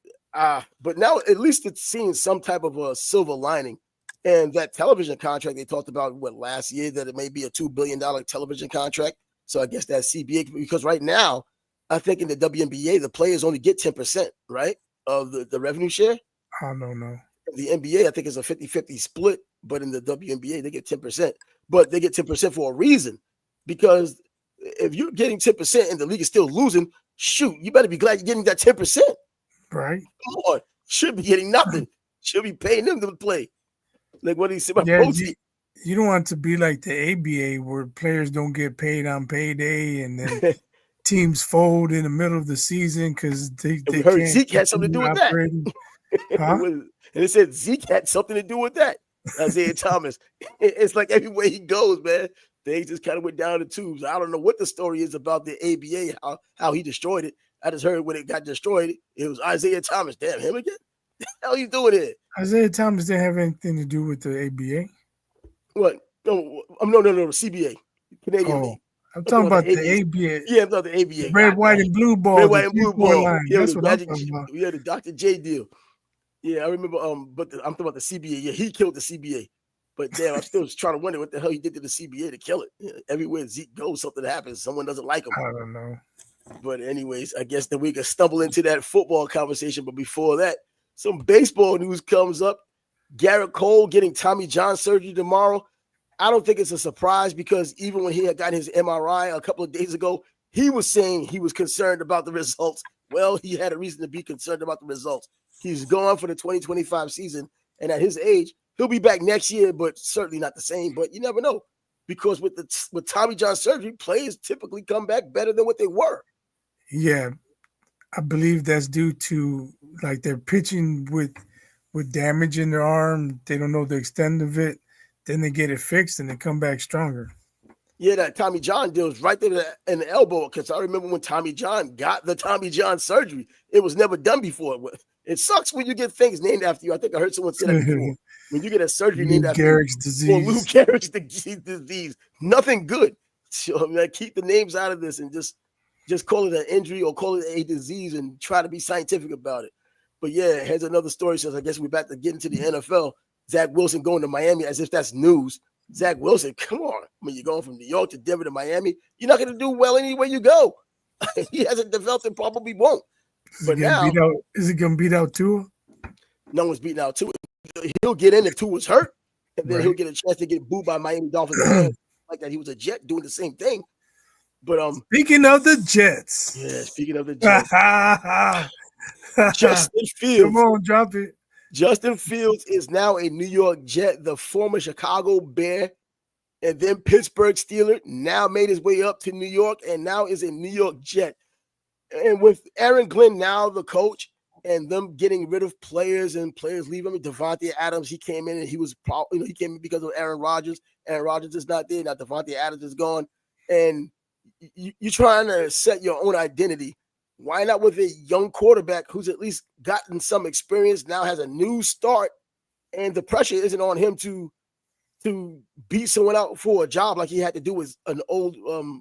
now at least it's seeing some type of a silver lining. And that television contract they talked about last year, that it may be a $2 billion television contract. So I guess that's CBA, because right now, I think in the WNBA, the players only get 10%, right, of the revenue share. I don't know. The NBA, I think, is a 50-50 split, but in the WNBA, they get 10%. But they get 10% for a reason, because if you're getting 10% and the league is still losing, shoot, you better be glad you're getting that 10%. Right. Come on. Should be getting nothing. Should be paying them to play. Like what do you say about you don't want to be like the ABA where players don't get paid on payday and then teams fold in the middle of the season because they heard can't. Zeke had something to do with that. Huh? And it said Zeke had something to do with that. Isaiah Thomas. It's like everywhere he goes, man, things just kind of went down the tubes. I don't know what the story is about the ABA, how he destroyed it. I just heard when it got destroyed, it was Isaiah Thomas. Damn, him again? What the hell you doing here? Isaiah Thomas didn't have anything to do with the ABA. What? No, CBA. Canadian League. I'm talking about the ABA. Yeah, I'm talking the ABA. Red, white, and blue ball. Red, white, and blue ball. Yeah, that's what I'm talking about. We had the Dr. J deal. Yeah, I remember. But I'm talking about the CBA. Yeah, he killed the CBA. But damn, I'm still trying to wonder what the hell he did to the CBA to kill it. Yeah, everywhere Zeke goes, something happens. Someone doesn't like him. I don't know. But anyways, I guess that we could stumble into that football conversation. But before that, some baseball news comes up. Garrett Cole getting Tommy John surgery tomorrow. I don't think it's a surprise because even when he had gotten his MRI a couple of days ago, he was saying he was concerned about the results. Well, he had a reason to be concerned about the results. He's gone for the 2025 season, and at his age, he'll be back next year, but certainly not the same. But you never know because with Tommy John surgery, players typically come back better than what they were. Yeah, I believe that's due to like they're pitching with damage in their arm. They don't know the extent of it. Then they get it fixed and they come back stronger. Yeah, that Tommy John deal is right there in the elbow because I remember when Tommy John got the Tommy John surgery. It was never done before. It sucks when you get things named after you. I think I heard someone say that before. When you get a surgery named after Gehrig's disease. Or Lou Gehrig's disease. Nothing good. So keep the names out of this and just call it an injury or call it a disease and try to be scientific about it. But yeah, here's another story. Says I guess we're back to get into the NFL. Zach Wilson going to Miami as if that's news. Zach Wilson, come on. I mean, you're going from New York to Denver to Miami. You're not going to do well anywhere you go. He hasn't developed and probably won't. But now, is he going to beat out Tua? No one's beating out Tua. He'll get in if Tua's hurt, and then he'll get a chance to get booed by Miami Dolphins. Like that, he was a Jet doing the same thing. But speaking of the Jets. Yeah, speaking of the Jets. Justin Fields. Come on, drop it. Justin Fields is now a New York Jet, the former Chicago Bear, and then Pittsburgh Steeler, now made his way up to New York and now is a New York Jet. And with Aaron Glenn now the coach and them getting rid of players and players leaving, I mean, Devontae Adams, he came in and he was probably, he came in because of Aaron Rodgers. Aaron Rodgers is not there. Now Devontae Adams is gone. And you're trying to set your own identity. Why not with a young quarterback who's at least gotten some experience, now has a new start, and the pressure isn't on him to beat someone out for a job like he had to do with an old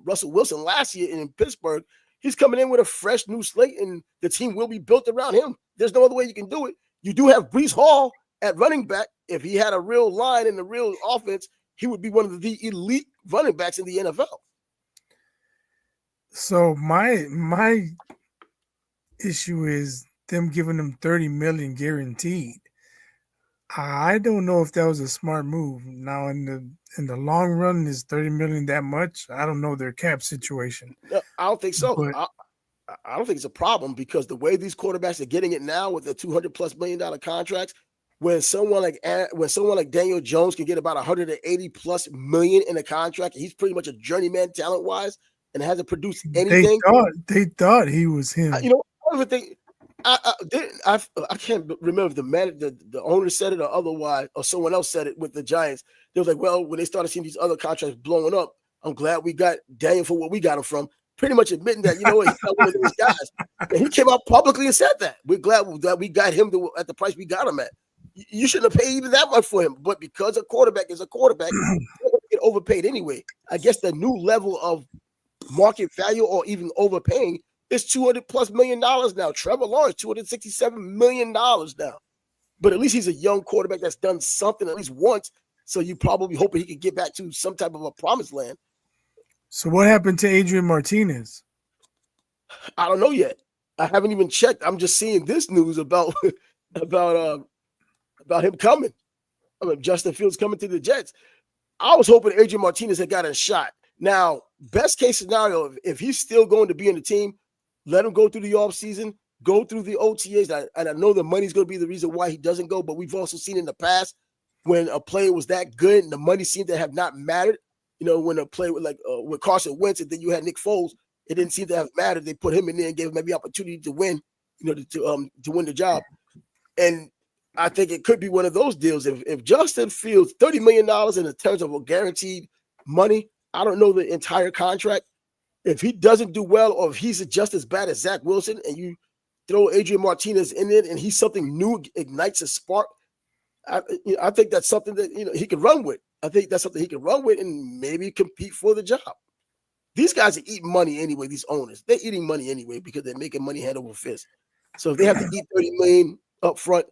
Russell Wilson last year in Pittsburgh. He's coming in with a fresh new slate, and the team will be built around him. There's no other way you can do it. You do have Breece Hall at running back. If he had a real line and a real offense, he would be one of the elite running backs in the NFL. So my issue is them giving him $30 million guaranteed. I don't know if that was a smart move. Now in the long run, is $30 million that much? I don't know their cap situation. No, I don't think so. But I don't think it's a problem because the way these quarterbacks are getting it now with the $200+ million contracts, when someone like Daniel Jones can get about $180+ million in a contract, he's pretty much a journeyman talent wise and hasn't produced anything. They thought he was him. I don't even think I can't remember if the owner said it or otherwise, or someone else said it with the Giants. They was like, well, when they started seeing these other contracts blowing up, I'm glad we got Daniel for what we got him from. Pretty much admitting that, he's not one of those guys. And he came out publicly and said that. We're glad that we got him at the price we got him at. You shouldn't have paid even that much for him. But because a quarterback is a quarterback, he'll get overpaid anyway. I guess the new level of market value or even overpaying is $200+ million now. Trevor Lawrence, $267 million now. But at least he's a young quarterback that's done something at least once. So you probably hoping he can get back to some type of a promised land. So what happened to Adrian Martinez? I don't know yet. I haven't even checked. I'm just seeing this news about him coming. I mean, Justin Fields coming to the Jets. I was hoping Adrian Martinez had got a shot. Now, best case scenario, if he's still going to be in the team, let him go through the offseason, go through the OTAs. And I know the money's going to be the reason why he doesn't go, but we've also seen in the past when a player was that good and the money seemed to have not mattered. When a player with Carson Wentz and then you had Nick Foles, it didn't seem to have mattered. They put him in there and gave him maybe opportunity to win, to win the job. And I think it could be one of those deals. If Justin Fields, $30 million in terms of a guaranteed money, I don't know the entire contract. If he doesn't do well or if he's just as bad as Zach Wilson and you throw Adrian Martinez in it and he's something new, ignites a spark, I think that's something that he can run with. I think that's something he can run with and maybe compete for the job. These guys are eating money anyway, these owners. They're eating money anyway because they're making money hand over fist. So if they have to eat $30 million up front,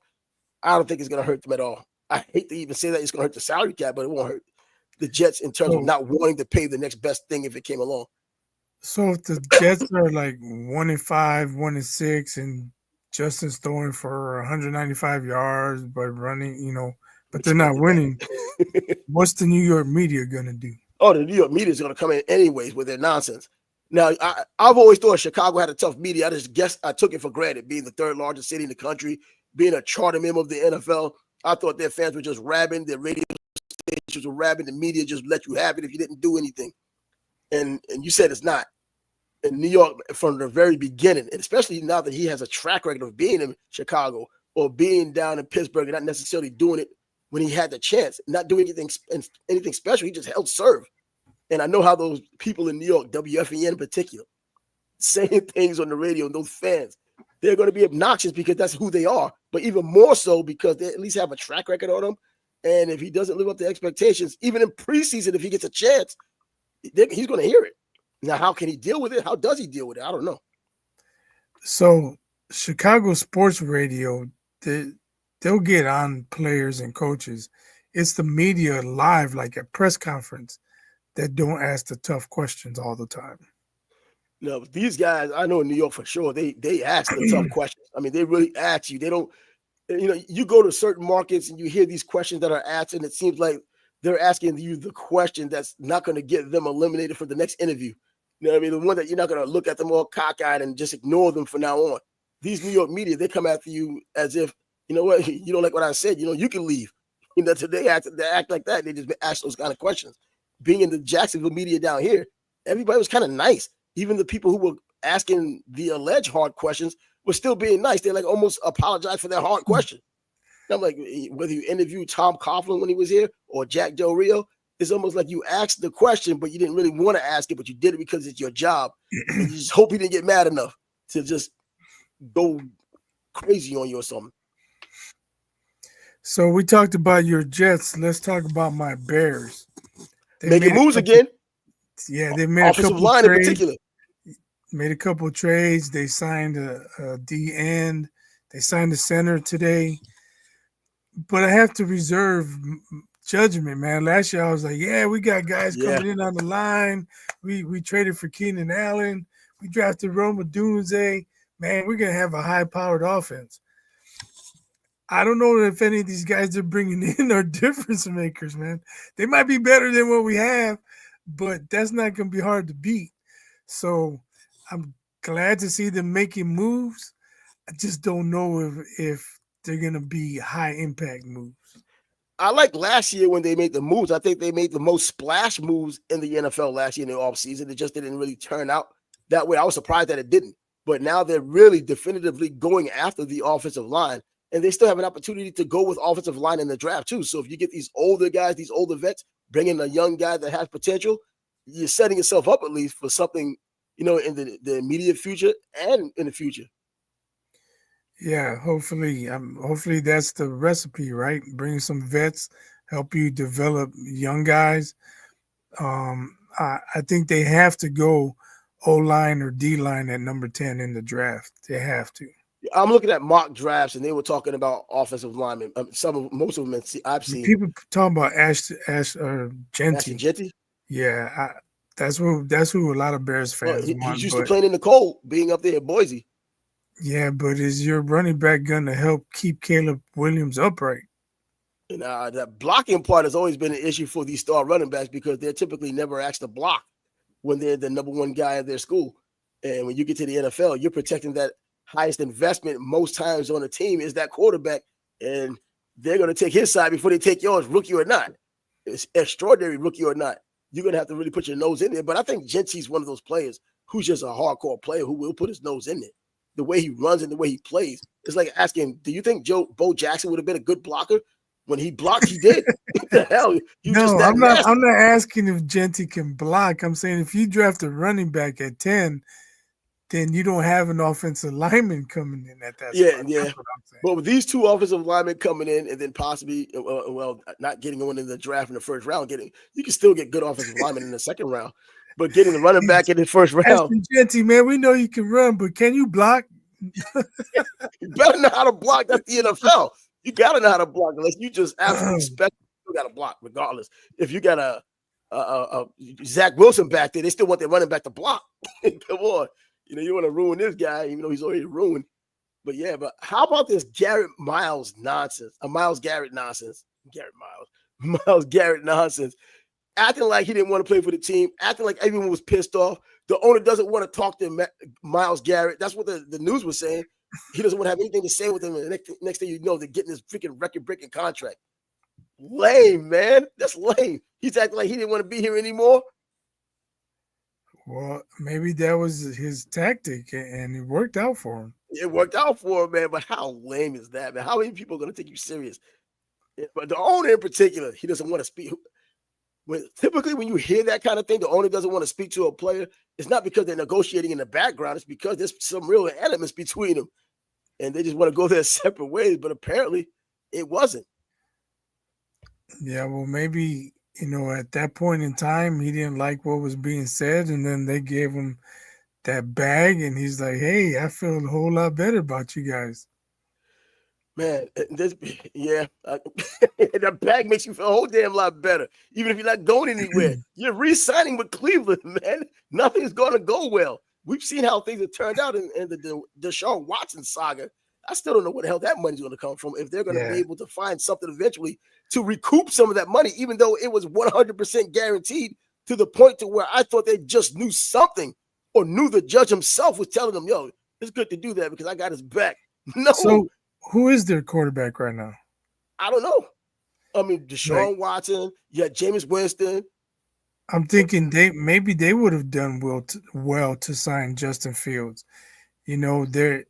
I don't think it's going to hurt them at all. I hate to even say that it's going to hurt the salary cap, but it won't hurt the Jets in terms of not wanting to pay the next best thing if it came along. So if the Jets are like 1-5, 1-6, and Justin's throwing for 195 yards by running, but they're not winning. What's the New York media gonna do? Oh, the New York media is going to come in anyways with their nonsense. Now, I've always thought Chicago had a tough media. I just guess I took it for granted, being the third largest city in the country, being a charter member of the NFL. I thought their fans were just rabid, their radio stations were rabid, the media just let you have it if you didn't do anything. And you said it's not. In New York, from the very beginning, and especially now that he has a track record of being in Chicago or being down in Pittsburgh and not necessarily doing it when he had the chance, not doing anything special, he just held serve. And I know how those people in New York, WFEN in particular, saying things on the radio, and those fans, they're going to be obnoxious because that's who they are, but even more so because they at least have a track record on him. And if he doesn't live up to expectations, even in preseason, if he gets a chance, he's going to hear it. Now, how can he deal with it? How does he deal with it? I don't know. So Chicago sports radio, they'll get on players and coaches. It's the media live, like a press conference, that don't ask the tough questions all the time. No, these guys, I know in New York for sure, they ask the tough questions. I mean, they really ask you. They don't, you go to certain markets and you hear these questions that are asked, and it seems like they're asking you the question that's not going to get them eliminated for the next interview. You know what I mean? The one that you're not going to look at them all cockeyed and just ignore them from now on. These New York media, they come after you as if, you know what, you don't like what I said, you can leave. They act like that. They just ask those kind of questions. Being in the Jacksonville media down here, everybody was kind of nice. Even the people who were asking the alleged hard questions were still being nice. They like almost apologize for their hard question. And I'm like, whether you interviewed Tom Coughlin when he was here or Jack Del Rio, it's almost like you asked the question, but you didn't really want to ask it, but you did it because it's your job. And you just hope he didn't get mad enough to just go crazy on you or something. So we talked about your Jets. Let's talk about my Bears. Making moves again. Yeah, they made offensive line in particular. Made a couple of trades. They signed a D end. They signed a center today. But I have to reserve judgment, man. Last year I was like, yeah, we got guys coming in on the line. We traded for Keenan Allen. We drafted Roma Dunze. Man, we're going to have a high-powered offense. I don't know if any of these guys they're bringing in are difference makers, man. They might be better than what we have, but that's not going to be hard to beat. So I'm glad to see them making moves. I just don't know if they're going to be high-impact moves. I like last year when they made the moves. I think they made the most splash moves in the NFL last year in the offseason. It just didn't really turn out that way. I was surprised that it didn't. But now they're really definitively going after the offensive line. And they still have an opportunity to go with offensive line in the draft, too. So if you get these older guys, these older vets, bring in a young guy that has potential, you're setting yourself up at least for something, in the immediate future and in the future. Yeah, hopefully that's the recipe, right? Bring some vets, help you develop young guys. I think they have to go O-line or D-line at number 10 in the draft. They have to. I'm looking at mock drafts, and they were talking about offensive linemen. Most of them I've seen. People talking about Genty. Genty? Yeah, that's who a lot of Bears fans want. He's used to playing in the cold, being up there at Boise. Yeah, but is your running back going to help keep Caleb Williams upright? And that blocking part has always been an issue for these star running backs because they're typically never asked to block when they're the number one guy at their school. And when you get to the NFL, you're protecting that highest investment most times on a team is that quarterback, and they're going to take his side before they take yours, rookie or not. It's extraordinary, rookie or not. You're going to have to really put your nose in there. But I think Genty's one of those players who's just a hardcore player who will put his nose in there. The way he runs and the way he plays. It's like asking, do you think Bo Jackson would have been a good blocker? When he blocked, he did. What the hell? I'm not asking if Genty can block. I'm saying if you draft a running back at 10, then you don't have an offensive lineman coming in at that spot. Yeah. But with these two offensive linemen coming in and then possibly, not getting one in the draft in the first round, you can still get good offensive linemen in the second round. But getting the running back in the first round. Genty, man, we know you can run, but can you block? You better know how to block. That's the NFL. You got to know how to block unless you just absolutely expect you got to block regardless. If you got a Zach Wilson back there, they still want their running back to block. Come on. You want to ruin this guy, even though he's already ruined. yeah, but how about this Garrett Miles nonsense? Miles Garrett nonsense. Miles Garrett nonsense. Acting like he didn't want to play for the team, acting like everyone was pissed off. The owner doesn't want to talk to Miles Garrett. That's what the news was saying. He doesn't want to have anything to say with him. And the next thing you know, they're getting this freaking record-breaking contract. Lame, man. That's lame. He's acting like he didn't want to be here anymore. Well, maybe that was his tactic, and it worked out for him. It worked out for him, man. But how lame is that, man? How many people are going to take you serious? But the owner in particular, he doesn't want to speak. Typically, when you hear that kind of thing, the owner doesn't want to speak to a player. It's not because they're negotiating in the background. It's because there's some real elements between them, and they just want to go their separate ways. But apparently, it wasn't. Yeah, well, maybe, at that point in time, he didn't like what was being said, and then they gave him that bag, and he's like, hey, I feel a whole lot better about you guys. Man, that bag makes you feel a whole damn lot better. Even if you're not going anywhere, you're re-signing with Cleveland, man. Nothing's going to go well. We've seen how things have turned out in the Deshaun Watson saga. I still don't know where the hell that money's going to come from if they're going to be able to find something eventually to recoup some of that money, even though it was 100% guaranteed to the point to where I thought they just knew something or knew the judge himself was telling them, yo, it's good to do that because I got his back. No. So who is their quarterback right now? I don't know. I mean, Deshaun Watson, Jameis Winston. I'm thinking maybe they would have done well to sign Justin Fields. They're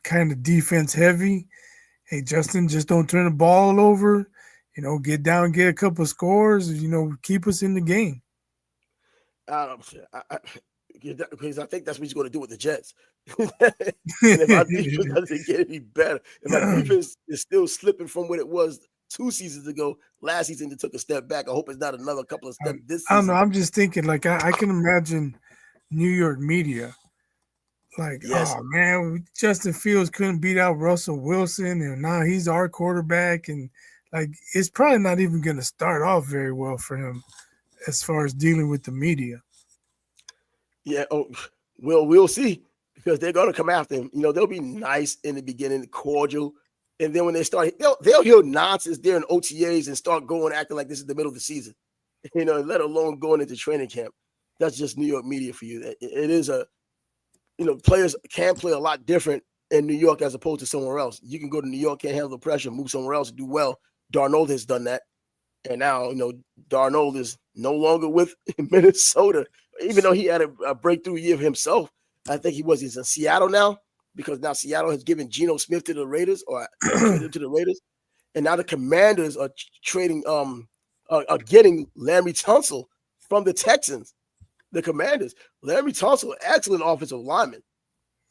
kind of defense heavy. Hey, Justin, just don't turn the ball over. Get down, get a couple of scores. Keep us in the game. Because I think that's what he's going to do with the Jets. And if our defense doesn't get any better, if our defense is still slipping from what it was 2 seasons ago, last season they took a step back. I hope it's not another couple of steps this season. I don't know. I'm just thinking, like, I can imagine New York media. Like, yes. Oh, man, Justin Fields couldn't beat out Russell Wilson, and now he's our quarterback. And, like, it's probably not even going to start off very well for him as far as dealing with the media. Yeah, we'll see because they're going to come after him. They'll be nice in the beginning, cordial. And then when they start, they'll hear nonsense there in OTAs and start acting like this is the middle of the season, let alone going into training camp. That's just New York media for you. It is players can play a lot different in New York as opposed to somewhere else. You can go to New York, can't handle the pressure, move somewhere else and do well. Darnold has done that. And now, Darnold is no longer with Minnesota, even though he had a breakthrough year himself. I think he's in Seattle now because now Seattle has given Geno Smith to the Raiders or traded to the Raiders. And now the Commanders are trading, are getting Larry Tunsil from the Texans. The Commanders, Larry Tunsil, excellent offensive lineman.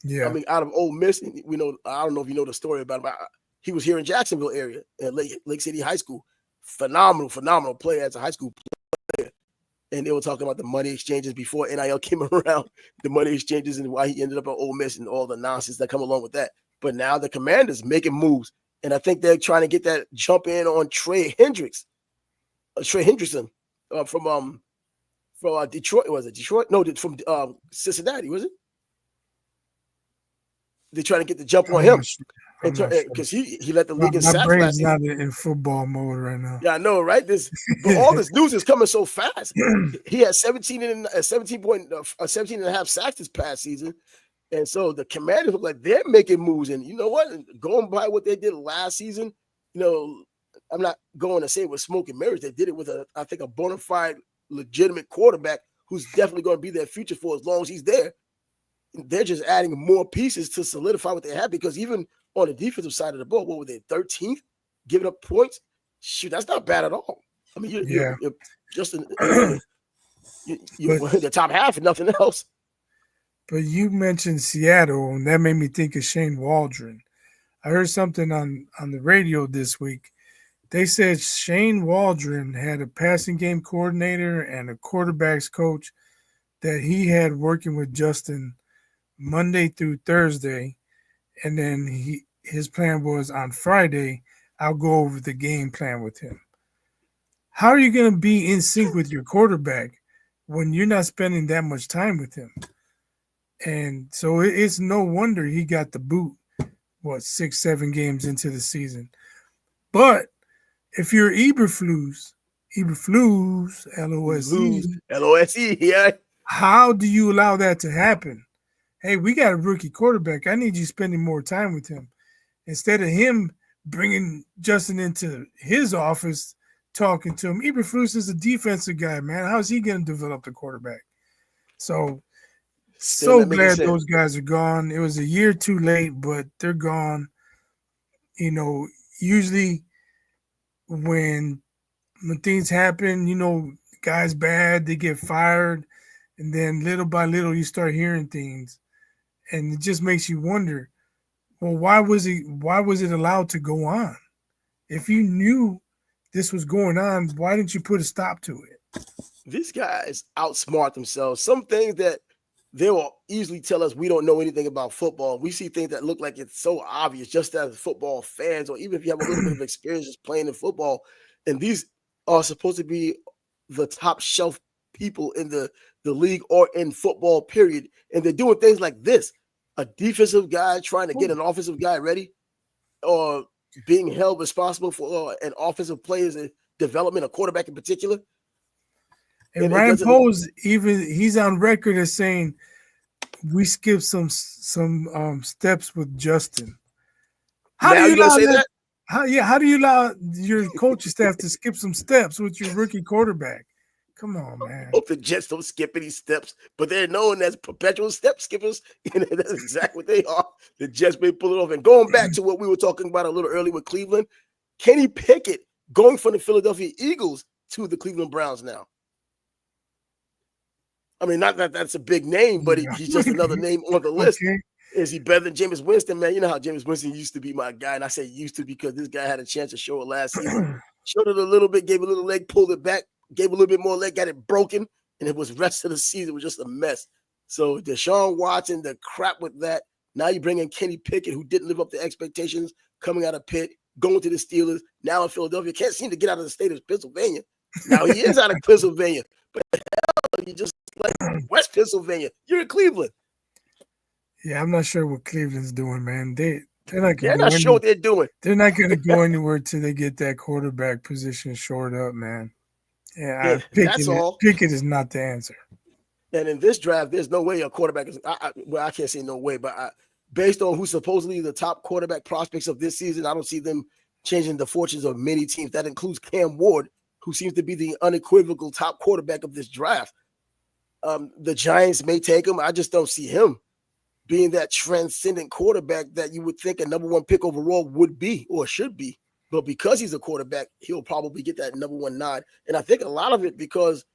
Yeah. I mean, out of Ole Miss, I don't know if you know the story about him. He was here in Jacksonville area at Lake City High School. Phenomenal player as a high school player. And they were talking about the money exchanges before NIL came around, the money exchanges and why he ended up at Ole Miss and all the nonsense that come along with that. But now the Commanders making moves. And I think they're trying to get that jump in on Trey Hendrickson from Detroit. Was it Detroit? No, from Cincinnati, was it? They're trying to get the jump on him because he led the league in sacks. My brain's not in football mode right now. Yeah, I know, right? But all this news is coming so fast. He had 17 and a half sacks this past season. And so the Commanders look like they're making moves. And you know what? Going by what they did last season, I'm not going to say it was smoke and mirrors. They did it with I think a bona fide, legitimate quarterback who's definitely going to be their future for as long as he's there. They're just adding more pieces to solidify what they have because even on the defensive side of the ball, what were they, 13th? Giving up points? Shoot, that's not bad at all. I mean, you're just you're in the top half and nothing else. But you mentioned Seattle, and that made me think of Shane Waldron. I heard something on the radio this week. They said Shane Waldron had a passing game coordinator and a quarterbacks coach that he had working with Justin Monday through Thursday, and then his plan was on Friday, I'll go over the game plan with him. How are you going to be in sync with your quarterback when you're not spending that much time with him? And so it's no wonder he got the boot 6, 7 games into the season. But if you're Eberflus, Lose LOSE, LOSE, yeah. how do you allow that to happen? Hey, we got a rookie quarterback. I need you spending more time with him. Instead of him bringing Justin into his office, talking to him. Eberflus is a defensive guy, man. How's he going to develop the quarterback? So glad those guys are gone. It was a year too late, but they're gone. You know, usually when things happen, you know, guys bad, they get fired, and then little by little you start hearing things, and it just makes you wonder, well, why was it allowed to go on? If you knew this was going on, why didn't you put a stop to it? These guys outsmart themselves. Some things that they will easily tell us we don't know anything about football. We see things that look like it's so obvious just as football fans, or even if you have a little bit of experience just playing in football. And these are supposed to be the top shelf people in the league or in football, period. And they're doing things like this. A defensive guy trying to get an offensive guy ready, or being held responsible for an offensive player's development, a quarterback in particular. And Ryan Poles, he's on record as saying we skipped some steps with Justin. How do you allow that? How do you allow your coaching staff to skip some steps with your rookie quarterback? Come on, man. Hope the Jets don't skip any steps, but they're known as perpetual step skippers, and that's exactly what they are. The Jets may pull it off. And going back to what we were talking about a little earlier with Cleveland, Kenny Pickett going from the Philadelphia Eagles to the Cleveland Browns now. I mean, not that that's a big name, but he's just another name on the list. Okay. Is he better than Jameis Winston, man? You know how Jameis Winston used to be my guy, and I say used to because this guy had a chance to show it last season. Showed it a little bit, gave a little leg, pulled it back, gave a little bit more leg, got it broken, and it was rest of the season was just a mess. So Deshaun Watson, the crap with that. Now you bring in Kenny Pickett, who didn't live up to expectations, coming out of Pitt, going to the Steelers, now in Philadelphia. Can't seem to get out of the state of Pennsylvania. Now he is out of Pennsylvania, but hell, you just like West Pennsylvania. You're in Cleveland. Yeah, I'm not sure what Cleveland's doing, man. They're not sure what they're doing. They're not going to go anywhere till they get that quarterback position shored up, man. Yeah, Pickett is not the answer. And in this draft, there's no way a quarterback is. I can't say no way, but based on who's supposedly the top quarterback prospects of this season, I don't see them changing the fortunes of many teams. That includes Cam Ward, who seems to be the unequivocal top quarterback of this draft. The Giants may take him. I just don't see him being that transcendent quarterback that you would think a number one pick overall would be or should be. But because he's a quarterback, he'll probably get that number one nod. And I think a lot of it because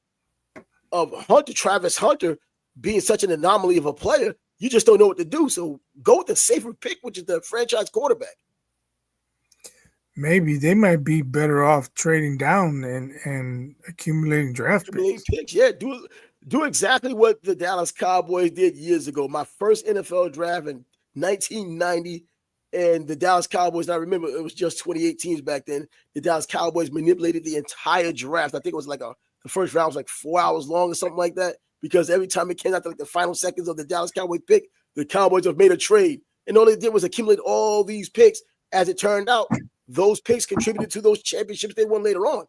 of Travis Hunter being such an anomaly of a player, you just don't know what to do. So go with the safer pick, which is the franchise quarterback. Maybe they might be better off trading down and accumulating draft picks. Yeah, do exactly what the Dallas Cowboys did years ago. My first NFL draft in 1990, and the Dallas Cowboys, I remember it was just 28 teams back then. The Dallas Cowboys manipulated the entire draft. I think it was like the first round was like 4 hours long or something like that, because every time it came out to like the final seconds of the Dallas Cowboys pick, the Cowboys have made a trade. And all they did was accumulate all these picks. As it turned out, those picks contributed to those championships they won later on.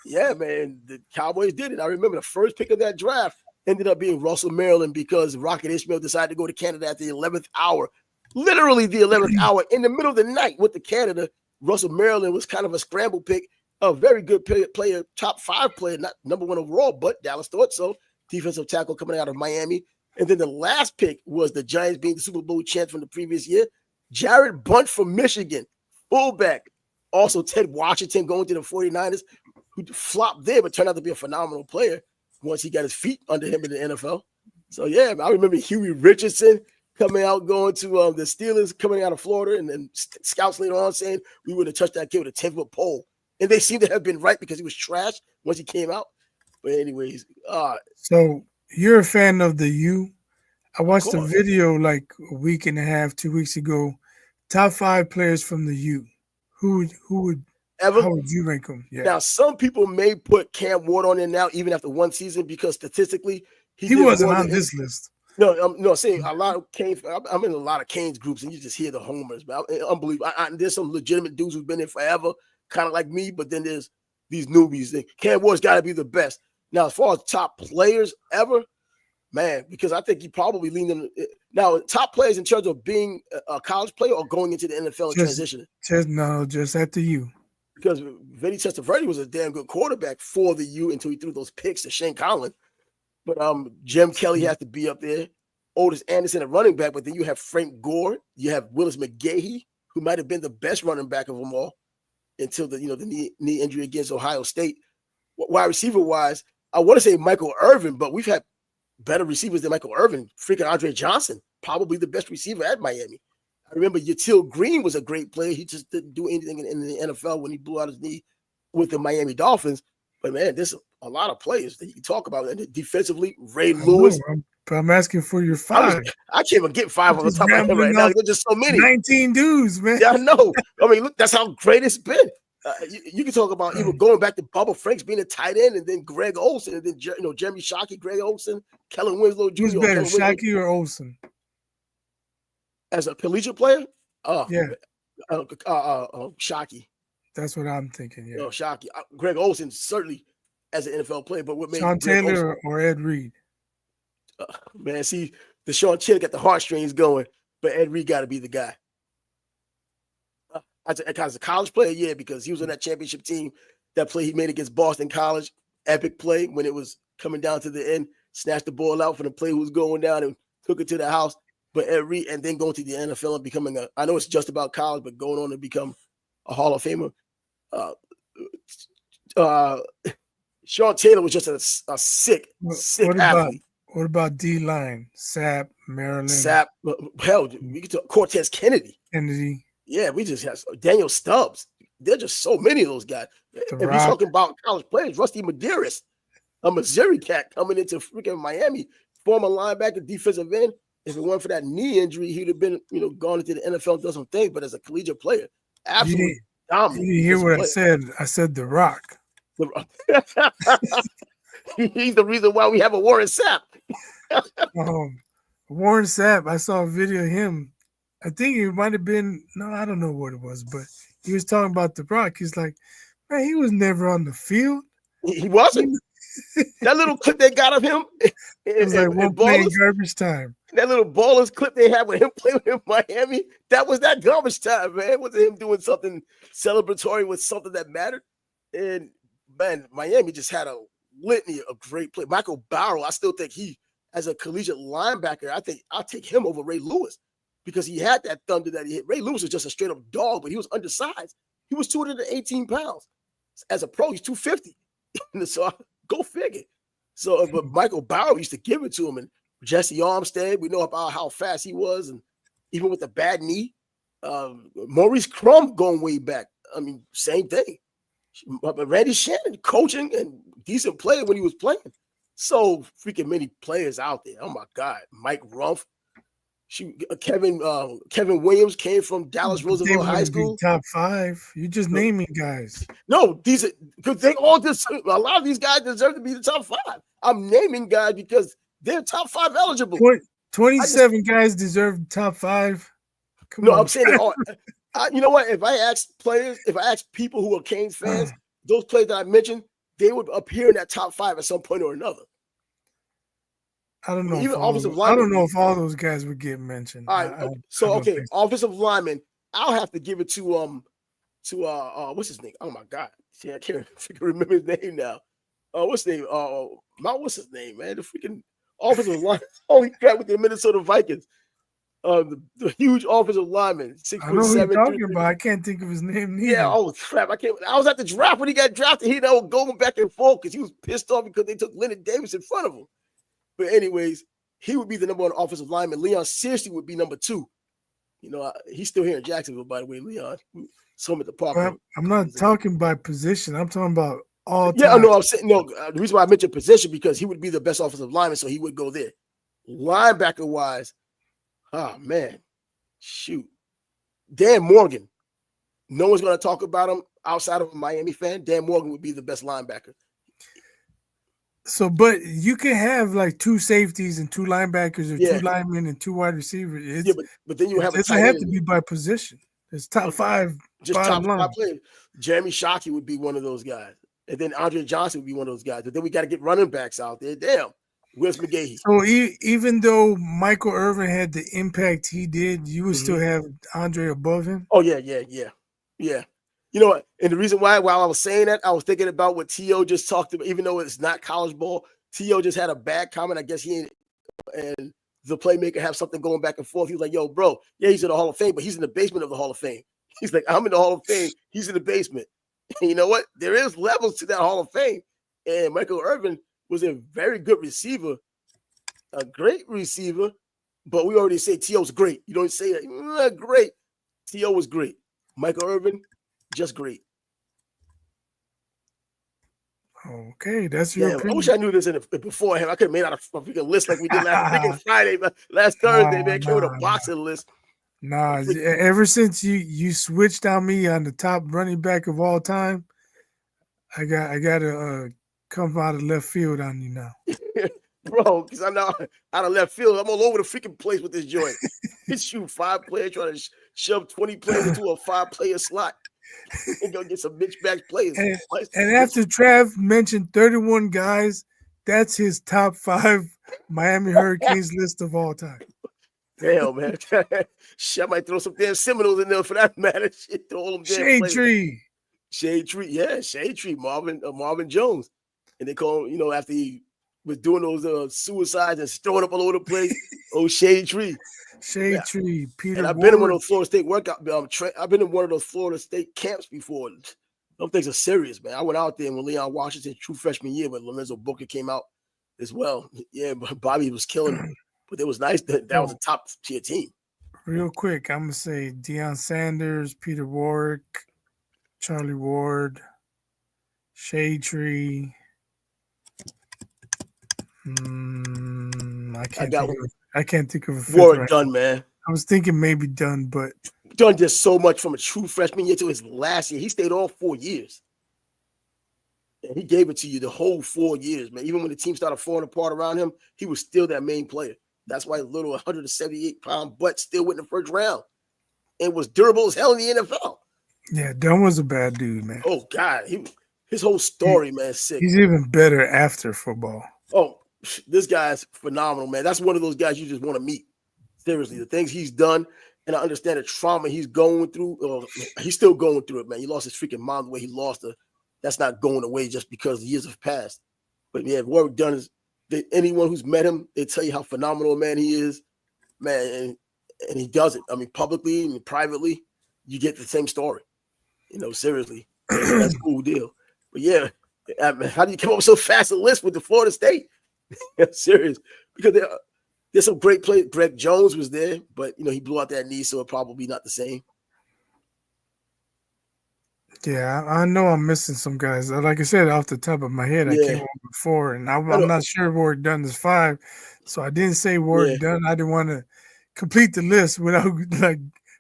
Yeah, man, the Cowboys did it. I remember the first pick of that draft ended up being Russell Maryland because Rocket Ismail decided to go to Canada at the 11th hour. Literally the 11th hour in the middle of the night with the Canada. Russell Maryland was kind of a scramble pick, a very good player, top 5 player, not number 1 overall, but Dallas thought so. Defensive tackle coming out of Miami. And then the last pick was the Giants being the Super Bowl champs from the previous year. Jared Bunt from Michigan, fullback. Also Ted Washington going to the 49ers, who flopped there, but turned out to be a phenomenal player once he got his feet under him in the NFL. So, yeah, I remember Huey Richardson coming out, going to the Steelers, coming out of Florida, and then scouts later on saying we would have touched that kid with a 10-foot pole. And they seem to have been right because he was trash once he came out. But anyways. So you're a fan of the U? I watched a video like a week and a half, 2 weeks ago. Top 5 players from the U. Who would ever? How would you rank them? Yeah. Now, some people may put Cam Ward on there now, even after one season, because statistically, he wasn't on this list. No, saying a lot of Canes. I'm in a lot of Canes groups, and you just hear the homers, man. Unbelievable. There's some legitimate dudes who've been there forever, kind of like me, but then there's these newbies. Cam Ward's got to be the best. Now, as far as top players ever, man, because I think he probably leaned in. Now, top players in terms of being a college player or going into the NFL and transitioning? Just after you. Because Vinny Testaverde was a damn good quarterback for the U until he threw those picks to Shane Collin. But Jim Kelly has to be up there. Otis Anderson, a running back, but then you have Frank Gore. You have Willis McGahee, who might have been the best running back of them all until the knee injury against Ohio State. Wide receiver wise, I want to say Michael Irvin, but we've had better receivers than Michael Irvin. Freaking Andre Johnson, probably the best receiver at Miami. I remember Yatil Green was a great player. He just didn't do anything in the NFL when he blew out his knee with the Miami Dolphins. But man, there's a lot of players that you can talk about. And defensively, Ray Lewis. I'm asking for your 5. I can't even get 5 on the top of my head right now. There's just so many. 19 dudes, man. Yeah, I know. I mean, look, that's how great it's been. You can talk about even going back to Bubba Franks being a tight end, and then Greg Olsen, and then Jeremy Shockey, Greg Olsen, Kellen Winslow Jr. Who's better, Shockey or Olsen? As a collegiate player? Yeah. Shockey. That's what I'm thinking, yeah. Shockey. Greg Olsen, certainly as an NFL player, but what made Sean Taylor or Ed Reed? Man, see, the Sean Taylor got the heartstrings going, but Ed Reed got to be the guy. As a college player, yeah, because he was on that championship team. That play he made against Boston College, epic play when it was coming down to the end, snatched the ball out for the play who was going down and took it to the house. But Ed Reed, and then going to the NFL and becoming I know it's just about college, but going on to become a Hall of Famer. Sean Taylor was just a sick athlete. What about D-line? Sapp, Maryland. Hell, we could talk Cortez Kennedy. Yeah, we just have Daniel Stubbs. There are just so many of those guys. If we're talking about college players, Rusty Medeiros, a Missouri cat coming into freaking Miami, former linebacker, defensive end. If it weren't for that knee injury, he'd have been, gone into the NFL and done some things. But as a collegiate player, absolutely dominant. You hear what I said? I said The Rock. He's the reason why we have a Warren Sapp. Warren Sapp, I saw a video of him. I think it might have been, I don't know what it was, but he was talking about The Rock. He's like, man, he was never on the field. He wasn't. That little clip they got of him. It was like one play in garbage time. That little Ballers clip they had with him playing in Miami, that was that garbage time, man. It wasn't him doing something celebratory with something that mattered. And, man, Miami just had a litany of great play. Michael Barrow, I still think as a collegiate linebacker, I think I'll take him over Ray Lewis because he had that thunder that he hit. Ray Lewis was just a straight up dog, but he was undersized. He was 218 pounds. As a pro, he's 250. So go figure. So, but Michael Barrow used to give it to him, and Jesse Armstead, we know about how fast he was, and even with a bad knee, Maurice Crum going way back. I mean, same thing. But Randy Shannon coaching and decent player when he was playing. So freaking many players out there. Oh my God, Mike Rumpf. Kevin Williams came from Dallas Roosevelt High School. Top 5. You just naming guys. No, these are because they all a lot of these guys deserve to be the top 5. I'm naming guys because they're top 5 eligible. 27 guys deserve top 5. Come on. I'm saying they all. You know what? If I ask people who are Canes fans, those players that I mentioned, they would appear in that top 5 at some point or another. I don't know. Even offensive linemen. I don't know if all those guys would get mentioned. All right. Offensive lineman. I'll have to give it to what's his name? Oh my God. See, I can't remember his name now. What's his name? What's his name, man? The freaking offensive line. Holy crap, with the Minnesota Vikings. The huge offensive lineman. 6'7". I know who you're talking about. I can't think of his name neither. Yeah, oh crap. I was at the draft when he got drafted. He was going back and forth because he was pissed off because they took Leonard Davis in front of him. But anyways, he would be the number 1 offensive lineman. Leon Searcy would be number 2. He's still here in Jacksonville, by the way, Leon. Saw him at the park. I'm not talking by position. I'm talking about all time. Yeah, no, I'm saying the reason why I mentioned position because he would be the best offensive lineman, so he would go there. Linebacker wise, oh man, shoot. Dan Morgan. No one's going to talk about him outside of a Miami fan. Dan Morgan would be the best linebacker. So, but you can have like 2 safeties and 2 linebackers, or 2 Yeah, linemen and 2 wide receivers. yeah, but then you It have a doesn't tight have to end. be by position. It's top Oh, 5 just bottom top five line. players. Jeremy Shockey would be one of those guys, and then Andre Johnson would be one of those guys. But then we got to get running backs out there. Damn, where's McGahee? So even though Michael Irvin had the impact he did, you would still have Andre above him. Oh yeah. You know what? And the reason why, while I was saying that, I was thinking about what T.O. just talked about. Even though it's not college ball, T.O. just had a bad comment. I guess he and the playmaker have something going back and forth. He was like, "Yo, bro, yeah, he's in the Hall of Fame, but he's in the basement of the Hall of Fame." He's like, "I'm in the Hall of Fame. He's in the basement." And you know what? There is levels to that Hall of Fame. And Michael Irvin was a very good receiver, a great receiver. But we already say T.O.'s great. You don't say great. T.O. was great. Michael Irvin, just great. Okay, that's your Damn, I wish opinion. I knew this beforehand. I could have made out a freaking list like we did last freaking Friday, last Thursday, man. Came with a boxing list. Nah, ever since you switched on me on the top running back of all time, I got to come out of left field on you now. Bro, because I'm now out of left field. I'm all over the freaking place with this joint. He's shooting 5 players, trying to shove 20 players into a 5-player slot and go get some bitch-back players. And after Trav mentioned 31 guys, that's his top 5 Miami Hurricanes list of all time. Damn, man. I might throw some damn Seminoles in there for that matter. Shit, throw all them damn players. Shade Tree. Yeah, Shade Tree. Marvin Jones. And they call him, after he was doing those suicides and throwing up all over the place. Oh, Shade Tree. Tree, Peter. And I've been in one of those Florida State workout. I've been in one of those Florida State camps before. Those things are serious, man. I went out there when Leon Washington, true freshman year, when Lorenzo Booker came out as well. Yeah, but Bobby was killing him. But it was nice that was a top tier team. Real quick, I'm gonna say Deion Sanders, Peter Warwick, Charlie Ward, Shade Tree. I can't think of a fifth. Warwick Dunn, man. I was thinking maybe Dunn, but Dunn did so much from a true freshman year to his last year. He stayed all 4 years. And he gave it to you the whole 4 years, man. Even when the team started falling apart around him, he was still that main player. That's why little 178-pound butt still went in the first round and was durable as hell in the NFL. Yeah, Dunn was a bad dude, man. Oh, God. His whole story, man, is sick. He's even better after football. Oh, this guy's phenomenal, man. That's one of those guys you just want to meet. Seriously, the things he's done, and I understand the trauma he's going through. He's still going through it, man. He lost his freaking mom the way he lost her. That's not going away just because the years have passed. But yeah, Warwick Dunn is anyone who's met him, they tell you how phenomenal a man he is, man, and he does it. I mean, publicly and privately, you get the same story. Seriously, that's a cool deal. But yeah, how do you come up with so fast a list with the Florida State? Serious, because there's some great players. Greg Jones was there, but he blew out that knee, so it's probably not the same. Yeah, I know I'm missing some guys. Like I said, off the top of my head, I came on before, and I'm not sure Warwick Dunn is 5, so I didn't say Warwick Dunn. I didn't want to complete the list without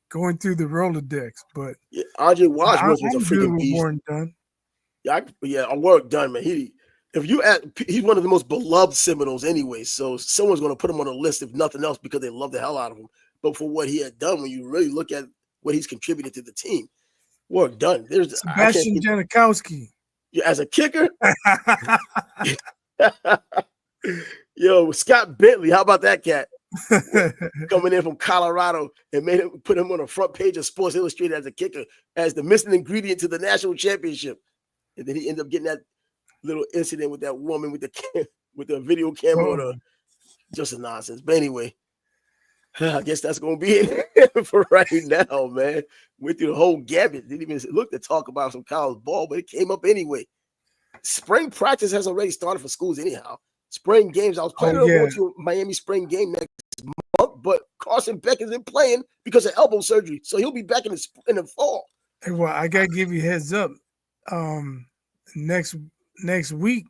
going through the Rolodex. But Andre Wadsworth was a freaking beast. Warwick Dunn. Warwick Dunn, man. He's one of the most beloved Seminoles anyway, so someone's going to put him on a list if nothing else because they love the hell out of him. But for what he had done, when you really look at what he's contributed to the team. Work done. There's Sebastian Janikowski. Yeah, as a kicker. Yo, Scott Bentley. How about that cat? Coming in from Colorado and put him on the front page of Sports Illustrated as a kicker, as the missing ingredient to the national championship. And then he ended up getting that little incident with that woman with the video camera. Just a nonsense. But anyway, I guess that's going to be it for right now, man. Went through the whole gambit. Didn't even look to talk about some college ball, but it came up anyway. Spring practice has already started for schools anyhow. Spring games. I was planning on going to a Miami spring game next month, but Carson Beck isn't playing because of elbow surgery, so he'll be back in the fall. Hey, well, I got to give you a heads up. Next week,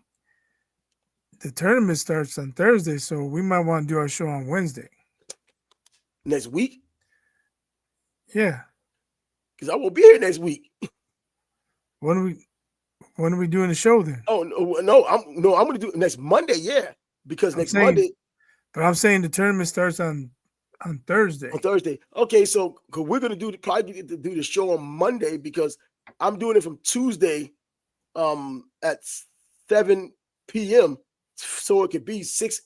the tournament starts on Thursday, so we might want to do our show on Wednesday. Next week? Yeah. Because I won't be here next week. When When are we doing the show then? Oh no, I'm going to do it next Monday. Yeah, because next Monday. But I'm saying the tournament starts on Thursday. On Thursday. Okay, so we're going to probably do the show on Monday because I'm doing it from Tuesday at 7 p.m. so it could be 6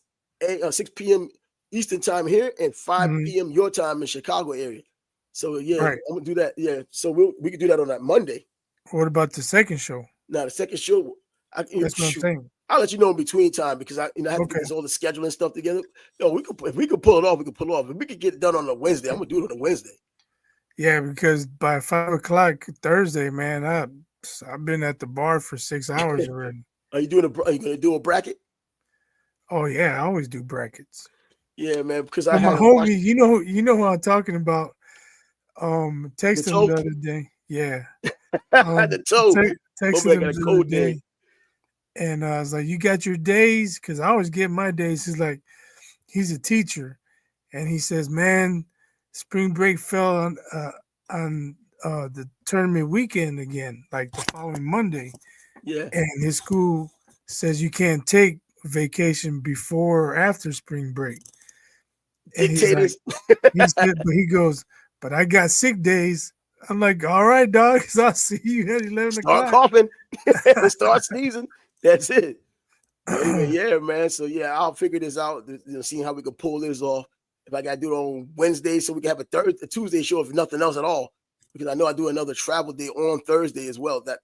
p.m. Eastern time here and 5 p.m. your time in Chicago area. So yeah, right. I'm gonna do that. Yeah, so we can do that on that Monday. What about the second show? Now the second show, that's what I'm saying. I'll let you know in between time because I have to get all the scheduling stuff together. No, if we could pull it off, we could pull it off. If we could get it done on a Wednesday, I'm gonna do it on a Wednesday. Yeah, because by 5 o'clock Thursday, man, I've been at the bar for 6 hours already. Are you gonna do a bracket? Oh yeah, I always do brackets. Yeah, man, because my homie, you know who I'm talking about. Texted him the other day. Yeah. The toe. Texted him the other day. And I was like, you got your days? Because I always get my days. He's a teacher. And he says, man, spring break fell on the tournament weekend again, like the following Monday. Yeah. And his school says you can't take vacation before or after spring break. And Dictators. he goes, but I got sick days. I'm like, all right, dog, because I'll see you at 11 o'clock. Start coughing. Start sneezing. That's it. Anyway, yeah, man. So yeah, I'll figure this out. Seeing how we can pull this off. If I gotta do it on Wednesday, so we can have a Tuesday show, if nothing else at all, because I know I do another travel day on Thursday as well. That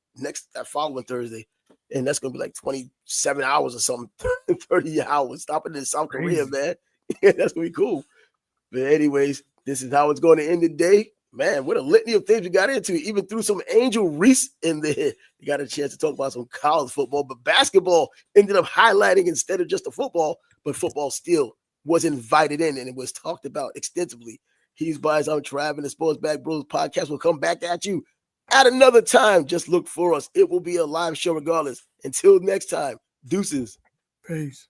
following Thursday, and that's gonna be like 27 hours or something, 30 hours. Stopping in South Korea, man. Yeah, that's gonna be cool. But anyways, this is how it's going to end the day. Man, what a litany of things we got into. Even threw some Angel Reese in there. You got a chance to talk about some college football, but basketball ended up highlighting instead of just the football, but football still was invited in and it was talked about extensively. He's Bias, I'm Trav, and the Sports Back Bros podcast will come back at you at another time. Just look for us. It will be a live show regardless. Until next time, deuces. Peace.